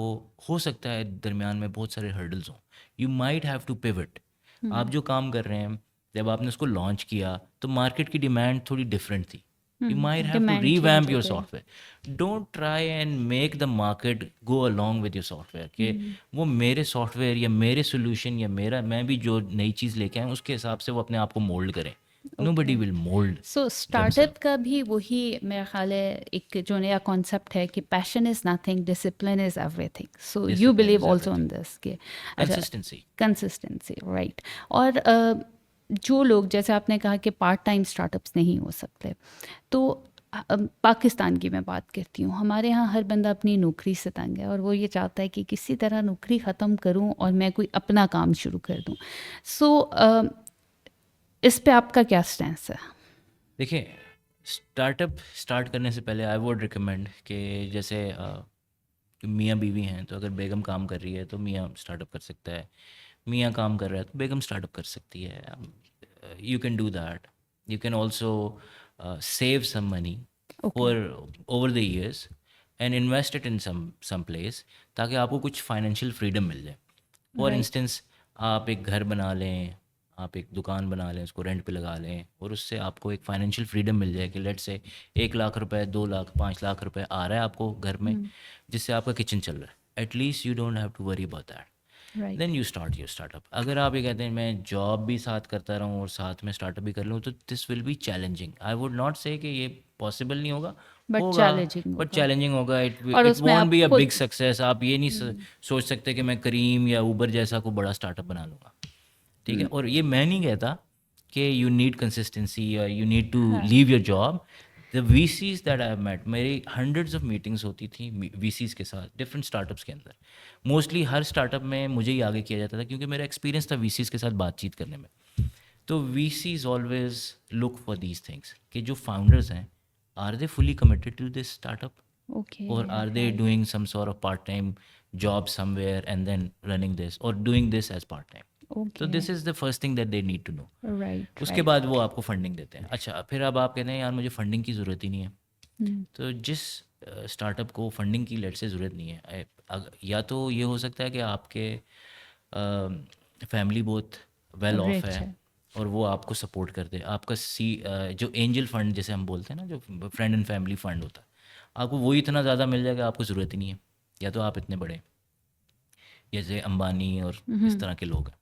हो सकता है दरमियान में बहुत सारे हर्डल्स हों, you might have to pivot. आप जो काम कर रहे हैं, जब आपने उसको लॉन्च किया तो मार्केट की डिमांड थोड़ी डिफरेंट थी, you might have to demand change revamp हो योर गई, software. Don't try and make the market go along with your software, कि वो मेरे सॉफ्टवेयर या मेरे सोल्यूशन या मेरा मैं भी जो नई चीज़ लेके आऊँ उसके हिसाब से वो अपने आप को मोल्ड करें। Okay. Nobody will mould so themselves. Startup का भी वही मेरा ख्याल है, एक जो नया कॉन्सेप्ट है कि passion is nothing, discipline is everything. So you discipline believe is also everything. In this कि अच्छा, कंसिस्टेंसी। Consistency, right. और जो लोग, जैसे आपने कहा कि पार्ट टाइम स्टार्टअप्स नहीं हो सकते, तो पाकिस्तान की मैं बात करती हूँ, हमारे यहाँ हर बंदा अपनी नौकरी से तंग है और वो ये चाहता है कि किसी तरह नौकरी ख़त्म करूँ और मैं कोई अपना काम शुरू कर दूँ। सो इस पे आपका क्या स्टैंस है? देखिए, स्टार्टअप स्टार्ट करने से पहले आई वुड रिकमेंड कि जैसे मियाँ बीवी हैं, तो अगर बेगम काम कर रही है तो मियाँ स्टार्टअप कर सकता है, मियाँ काम कर रहा है तो बेगम स्टार्टअप कर सकती है। You can do that. You can also save some money okay, for over the years and invest it in some place, ताकि आपको कुछ फाइनेंशियल फ्रीडम मिल जाए। फॉर राइट, इंस्टेंस, आप एक घर बना लें, आप एक दुकान बना लें, उसको रेंट पे लगा लें, और उससे आपको एक फाइनेंशियल फ्रीडम मिल जाए कि लेट से 1 लाख रुपए, 2 लाख, 5 लाख रुपए आ रहा है आपको घर में, जिससे आपका किचन चल रहा है। At least you don't have to worry about that. Right, then you start your startup. अगर आप ये कहते हैं मैं जॉब भी साथ करता रहूँ और साथ में स्टार्टअप भी कर लूँ, तो this will be challenging. I would not से कि ये पॉसिबल नहीं होगा, बट होगा, चैलेंजिंग बट होगा, चैलेंजिंग होगा। और इट उसमें वॉन्ट आप बी अ बिग खुद सक्सेस। आप ये नहीं सोच सकते कि मैं करीम या ऊबर जैसा कोई बड़ा स्टार्टअप बना लूँगा। ठीक है। और ये मैं नहीं कहता कि यू नीड कंसिस्टेंसी या यू नीड टू हाँ, leave your job. The VCs that I have met, मेरी हंड्रेड्स ऑफ मीटिंग्स होती थी वीसीज के साथ डिफरेंट स्टार्टअप्स के अंदर। मोस्टली हर स्टार्टअप में मुझे ही आगे किया जाता था, क्योंकि मेरा एक्सपीरियंस था वीसीज के साथ बातचीत करने में। तो VCs always look for these things, कि जो फाउंडर्स हैं, are they fully committed to this startup, okay, or are they right, doing some sort of part-time job somewhere and then running this or doing this as part-time? तो okay, this is the first thing that they need to know. Right, उसके राइट, बाद वो आपको फंडिंग देते हैं। अच्छा, फिर अब आप कहते हैं यार मुझे फंडिंग की ज़रूरत ही नहीं है। तो जिस स्टार्टअप को फंडिंग की लेट से ज़रूरत नहीं है, या तो ये हो सकता है कि आपके फैमिली बहुत वेल ऑफ रिच है है, और वो आपको सपोर्ट कर दे। आपका जो एंजल फंड जैसे हम बोलते हैं ना, जो फ्रेंड एंड फैमिली फंड होता है, आपको वही इतना ज़्यादा मिल जाएगा, आपको ज़रूरत ही नहीं है। या तो आप इतने बड़े, जैसे अंबानी और इस तरह के लोग हैं,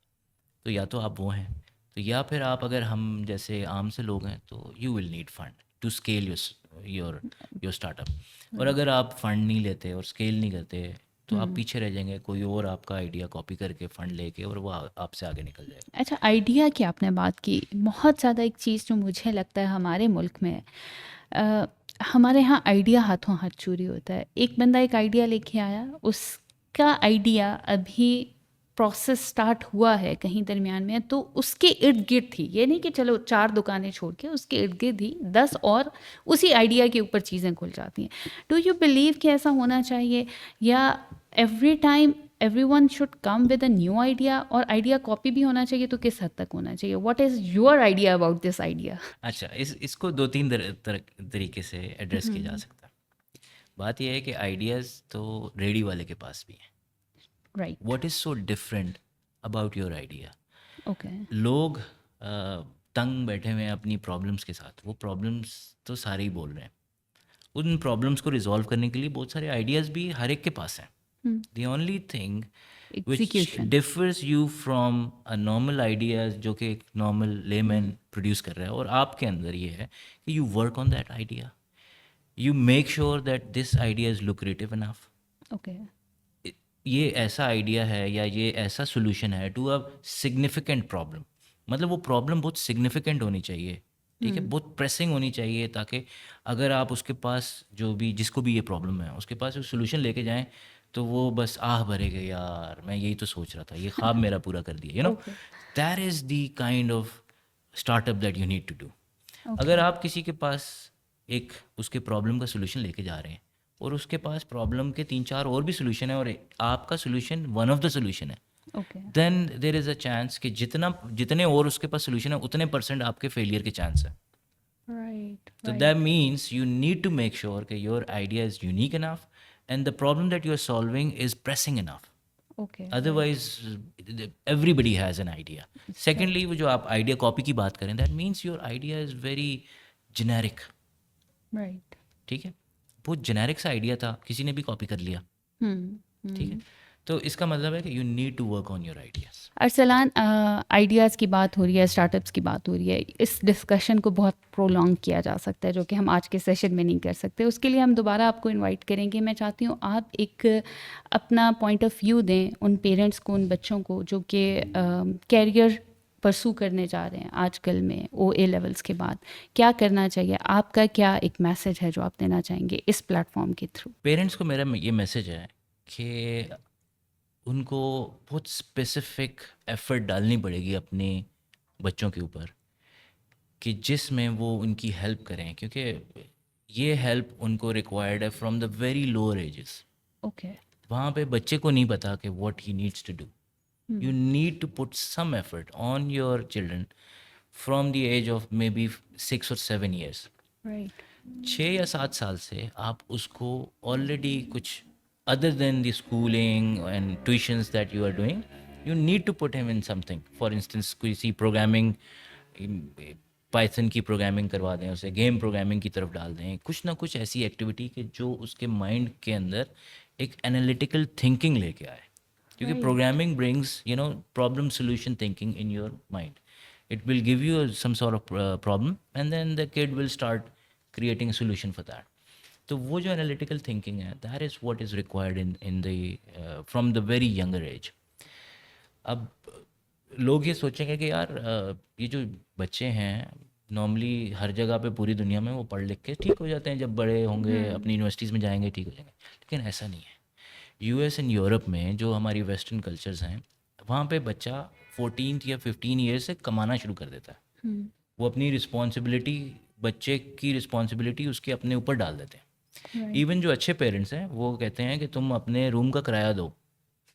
तो या तो आप वो हैं, तो या फिर आप, अगर हम जैसे आम से लोग हैं, तो you will need fund to scale your your startup. और अगर आप फंड नहीं लेते और स्केल नहीं करते, तो आप पीछे रह जाएंगे, कोई और आपका आइडिया कॉपी करके फंड लेके, और वो आपसे आगे निकल जाएगा। अच्छा, आइडिया की आपने बात की, बहुत ज़्यादा एक चीज़ जो मुझे लगता है हमारे मुल्क में है, अ, हमारे यहाँ आइडिया हाथों हाथ चोरी होता है। एक बंदा एक आइडिया लेके आया, उसका आइडिया अभी प्रोसेस स्टार्ट हुआ है कहीं दरमियान में, तो उसके इर्द गिर्द थी, ये नहीं कि चलो 4 दुकानें छोड़ के, उसके इर्द गिर्द ही 10 और उसी आइडिया के ऊपर चीज़ें खुल जाती हैं। डू यू बिलीव कि ऐसा होना चाहिए, या every time everyone should come with a new idea, और आइडिया कॉपी भी होना चाहिए तो किस हद तक होना चाहिए? What is your idea about this idea? अच्छा, इसको दो तीन तरीके से एड्रेस किया जा सकता है। बात यह है कि आइडियाज़ तो रेडी वाले के पास भी हैं। Right, what is so different about your idea? Okay, लोग तंग बैठे हुए हैं अपनी प्रॉब्लम्स के साथ। वो प्रॉब्लम्स तो सारे ही बोल रहे हैं। उन प्रॉब्लम्स को रिजॉल्व करने के लिए बहुत सारे आइडियाज़ भी हर एक के पास हैं। The only thing which execution, differs you from a normal ideas, जो कि एक नॉर्मल लेमैन प्रोड्यूस कर रहा है, और आपके अंदर ये है कि you work on that idea. You make sure that this idea is lucrative enough. Okay, ये ऐसा आइडिया है या ये ऐसा सोल्यूशन है टू अ सिग्निफिकेंट प्रॉब्लम। मतलब वो प्रॉब्लम बहुत सिग्निफिकेंट होनी चाहिए ठीक है, बहुत प्रेसिंग होनी चाहिए, ताकि अगर आप उसके पास जो भी जिसको भी ये प्रॉब्लम है उसके पास एक सोल्यूशन लेके जाएं, तो वो बस आह भरेगा, यार मैं यही तो सोच रहा था, ये ख्वाब मेरा पूरा कर दिया, okay, that is the kind of startup that you need to do. अगर ओके, आप किसी के पास एक उसके प्रॉब्लम का सोल्यूशन लेके जा रहे हैं और उसके पास प्रॉब्लम के 3-4 और भी सोल्यूशन है, और आपका solution one of the solution है, okay, then there is a chance कि जितने और उसके पास सोल्यूशन है उतने परसेंट आपके फेलियर के चांस है। Right, So that right, means you need to make sure that your idea is unique enough and the problem that you are solving is pressing enough. Okay, right, Otherwise, everybody has an idea. Secondly, right, वो जो आप idea copy की बात करें, that means your idea is very generic. Right, ठीक है, बहुत जेनेरिक सा आइडिया था, किसी ने भी कॉपी कर लिया। ठीक है, तो इसका मतलब है कि you need to work on your ideas. Arsalan, ideas की बात हो रही है, स्टार्टअप्स की बात हो रही है, इस डिस्कशन को बहुत प्रोलॉन्ग किया जा सकता है, जो कि हम आज के सेशन में नहीं कर सकते। उसके लिए हम दोबारा आपको इनवाइट करेंगे। मैं चाहती हूँ आप एक अपना पॉइंट ऑफ व्यू दें उन पेरेंट्स को, उन बच्चों को जो कि कैरियर परसू करने जा रहे हैं आजकल में OA लेवल्स के बाद। क्या करना चाहिए? आपका क्या एक मैसेज है जो आप देना चाहेंगे इस प्लेटफॉर्म के थ्रू? पेरेंट्स को मेरा ये मैसेज है कि उनको बहुत स्पेसिफिक एफर्ट डालनी पड़ेगी अपने बच्चों के ऊपर, कि जिसमें वो उनकी हेल्प करें, क्योंकि ये हेल्प उनको रिक्वायर्ड है from the very lower ages. Okay, वहाँ पे बच्चे को नहीं पता कि what he needs to do. You need to put some effort on your children from the age of maybe 6 or 7 years. Right, 6 या 7 साल से आप उसको ऑलरेडी कुछ other than the schooling and tuitions that you are doing, you need to put him in something. For instance, किसी प्रोग्रामिंग, पाइथन की प्रोग्रामिंग करवा दें उसे, गेम प्रोग्रामिंग की तरफ डाल दें, कुछ ना कुछ ऐसी एक्टिविटी कि जो उसके माइंड के अंदर एक एनालिटिकल थिंकिंग लेके आए, क्योंकि right, programming brings problem solution thinking in your mind. It will give you some sort of problem, and then the kid will start creating a solution for that. तो वो जो एनालिटिकल थिंकिंग है, that is what is required in the from the very younger age. अब लोग ये सोचेंगे कि यार ये जो बच्चे हैं नॉर्मली हर जगह पे पूरी दुनिया में वो पढ़ लिख के ठीक हो जाते हैं, जब बड़े होंगे अपनी यूनिवर्सिटीज़ में जाएंगे ठीक हो जाएंगे, लेकिन ऐसा नहीं है. US एंड यूरोप में जो हमारी वेस्टर्न कल्चर्स हैं, वहाँ पे बच्चा 14 या 15 ईयर से कमाना शुरू कर देता है. वो अपनी रिस्पॉन्सिबिलिटी, बच्चे की रिस्पॉन्सिबिलिटी उसके अपने ऊपर डाल देते हैं. राइट, इवन जो अच्छे पेरेंट्स हैं वो कहते हैं कि तुम अपने रूम का किराया दो,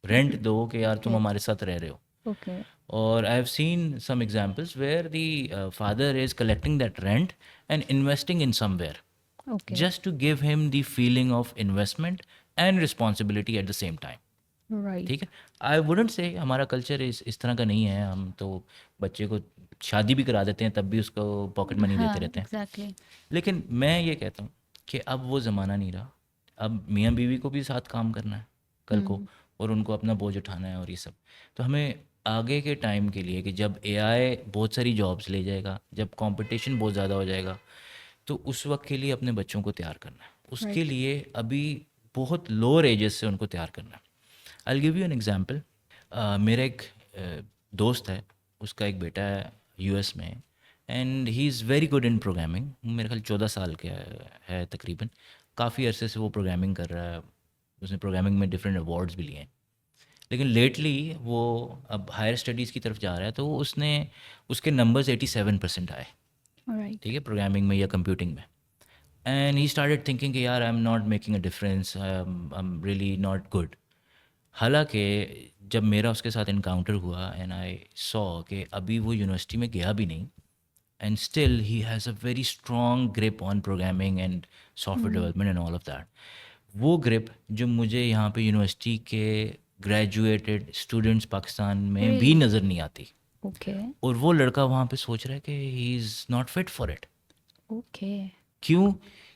रेंट दो, कि यार तुम हमारे साथ रह रहे हो. ओके, और I have seen some examples where the father is collecting that rent and investing in somewhere, okay, just to give him the feeling of investment and responsibility at the same time. Right, ठीक है, आई वुडेंट से हमारा कल्चर इस तरह का नहीं है. हम तो बच्चे को शादी भी करा देते हैं तब भी उसको पॉकेट मनी हाँ, देते रहते हैं. एग्जैक्टली, लेकिन मैं ये कहता हूँ कि अब वो ज़माना नहीं रहा. अब मियाँ बीवी को भी साथ काम करना है कल को, और उनको अपना बोझ उठाना है और ये सब. तो हमें आगे के टाइम के लिए, कि जब AI बहुत सारी जॉब्स ले जाएगा, जब कंपटीशन बहुत ज़्यादा हो जाएगा, तो उस वक्त के लिए अपने बच्चों को तैयार करना है. उसके राइट, लिए अभी बहुत लोअर एजेस से उनको तैयार करना है. I give you an example. मेरा एक दोस्त है, उसका एक बेटा है US में, and he is very good in programming. मेरे ख्याल 14 साल का है तकरीबन. काफ़ी अरसे से वो प्रोग्रामिंग कर रहा है. उसने प्रोग्रामिंग में डिफरेंट अवार्ड्स भी लिए हैं. लेकिन लेटली वो अब हायर स्टडीज़ की तरफ जा रहा है, तो उसके नंबर्स 87% आए. राइट, ठीक है, प्रोग्रामिंग में या कंप्यूटिंग में. एंड ही स्टार्टेड थिंकिंग कि यार I am not making a difference, I am really not good. हालांकि जब मेरा उसके साथ इनकाउंटर हुआ एंड आई सॉ कि अभी वो यूनिवर्सिटी में गया भी नहीं, and still he has a very strong grip on programming and software development and all of that. वो ग्रिप जो मुझे यहाँ पे यूनिवर्सिटी के ग्रेजुएटेड स्टूडेंट्स पाकिस्तान में भी नज़र नहीं आती. ओके, और वो लड़का वहाँ पे सोच रहा है कि he is not fit for it. Okay, क्यों?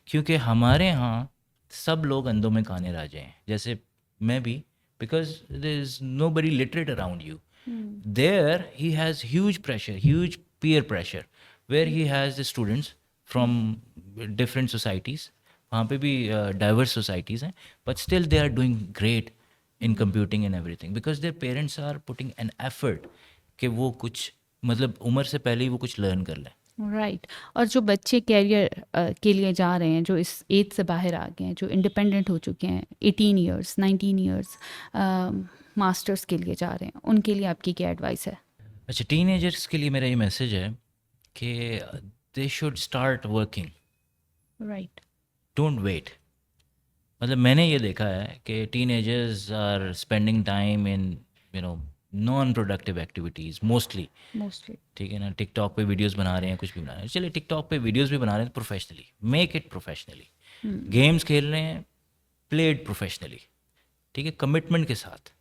क्योंकि हमारे यहाँ सब लोग अंधों में काने राजे हैं, जैसे मैं भी, because there is nobody literate around you. There he has huge pressure, huge peer pressure, where he has the students from different societies. वहाँ पे भी डाइवर्स सोसाइटीज़ हैं, but still they are doing great in computing and everything, because their parents are putting an effort कि वो कुछ, मतलब उम्र से पहले ही वो कुछ लर्न कर लें. राइट। और जो बच्चे कैरियर के लिए जा रहे हैं, जो इस एज से बाहर आ गए हैं, जो इंडिपेंडेंट हो चुके हैं, 18 ईयर्स 19 ईयर्स, मास्टर्स के लिए जा रहे हैं, उनके लिए आपकी क्या एडवाइस है? अच्छा, टीनेजर्स के लिए मेरा ये मैसेज है कि they should start working, right. Don't wait. मतलब मैंने ये देखा है कि teenagers are spending time in you know non productive activities mostly. Mostly. ठीक है ना, टिकटॉक पे वीडियोस बना रहे हैं, कुछ भी बना रहे हैं, चलिए टिकटॉक पे वीडियोस भी बना रहे हैं professionally, make it professionally. Games खेल रहे हैं, प्ले इट प्रोफेशनली। ठीक है, कमिटमेंट के साथ।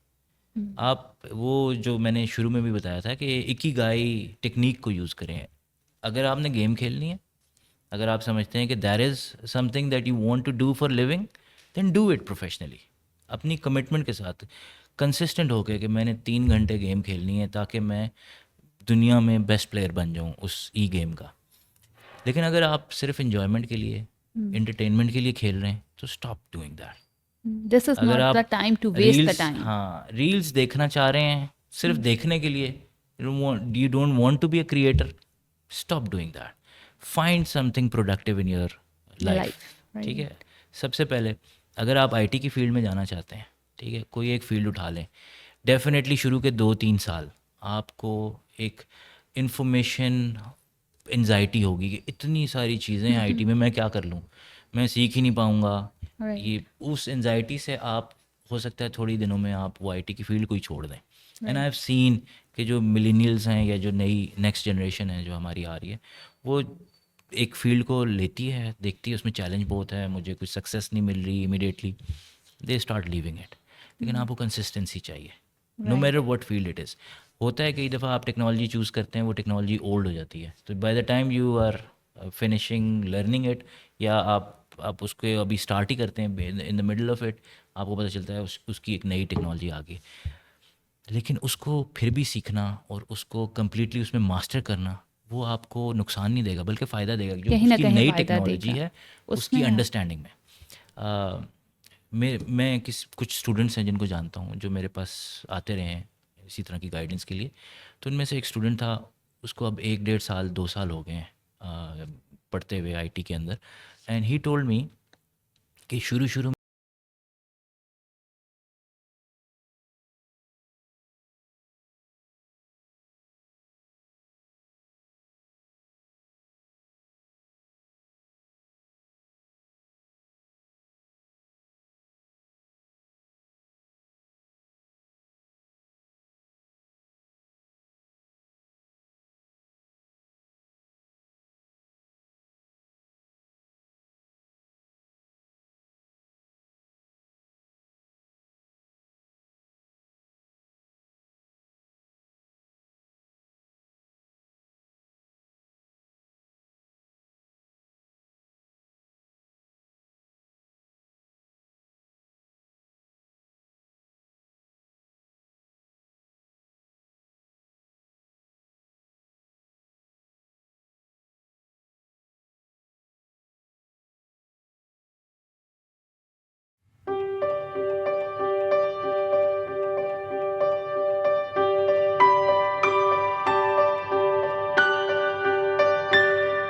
आप वो जो मैंने शुरू में भी बताया था कि इकिगाई टेक्निक को यूज़ करें। अगर आपने गेम खेलनी है, अगर आप समझते हैं कि there is something that you want to do for living, then do it professionally, अपनी कमिटमेंट के साथ, कंसिस्टेंट होकर कि मैंने 3 घंटे गेम खेलनी है ताकि मैं दुनिया में बेस्ट प्लेयर बन जाऊँ उस ई गेम का। लेकिन अगर आप सिर्फ इंजॉयमेंट के लिए, एंटरटेनमेंट के लिए खेल रहे हैं, तो stop doing that. This is अगर नॉट द आप time to waste the reels, time. हाँ, रील्स देखना चाह रहे हैं सिर्फ देखने के लिए, you don't want to be a creator, stop doing that. Find something productive in your life. Life. ठीक राइट। है, सबसे पहले अगर आप आईटी की फील्ड में जाना चाहते हैं, ठीक है, कोई एक फील्ड उठा लें। डेफिनेटली शुरू के 2-3 साल आपको एक इंफॉर्मेशन एंजाइटी होगी कि इतनी सारी चीज़ें हैं आईटी में, मैं क्या कर लूँ, मैं सीख ही नहीं पाऊँगा। राइट। ये उस एंजाइटी से आप, हो सकता है थोड़ी दिनों में आप वो आईटी की फील्ड को ही छोड़ दें। And I have right. Seen कि जो मिलेनियल्स हैं या जो नई नेक्स्ट जनरेशन है जो हमारी आ रही है, वो एक फील्ड को लेती है, देखती है उसमें चैलेंज बहुत है, मुझे कुछ सक्सेस नहीं मिल रही immediately, they start leaving it. लेकिन आपको कंसिस्टेंसी चाहिए, no right. Matter what field it is. होता है कई दफ़ा आप टेक्नोलॉजी चूज़ करते हैं, वो टेक्नोलॉजी ओल्ड हो जाती है, तो by the time you are finishing learning it, या आप उसको अभी स्टार्ट ही करते हैं, in the middle of it आपको पता चलता है उसकी एक नई टेक्नोलॉजी आ गई। लेकिन उसको फिर भी सीखना और उसको कंप्लीटली उसमें मास्टर करना, वो आपको नुकसान नहीं देगा बल्कि फ़ायदा देगा, जो कहीं ना उसकी कहीं नई फायदा टेक्नोलॉजी देगा है उसकी उसमें। अंडरस्टैंडिंग में। मैं कुछ स्टूडेंट्स हैं जिनको जानता हूँ जो मेरे पास आते रहे हैं इसी तरह की गाइडेंस के लिए। तो उनमें से एक स्टूडेंट था, उसको अब 1-1.5 साल 2 साल हो गए हैं पढ़ते हुए आईटी के अंदर। एंड ही टोल्ड मी कि शुरू शुरू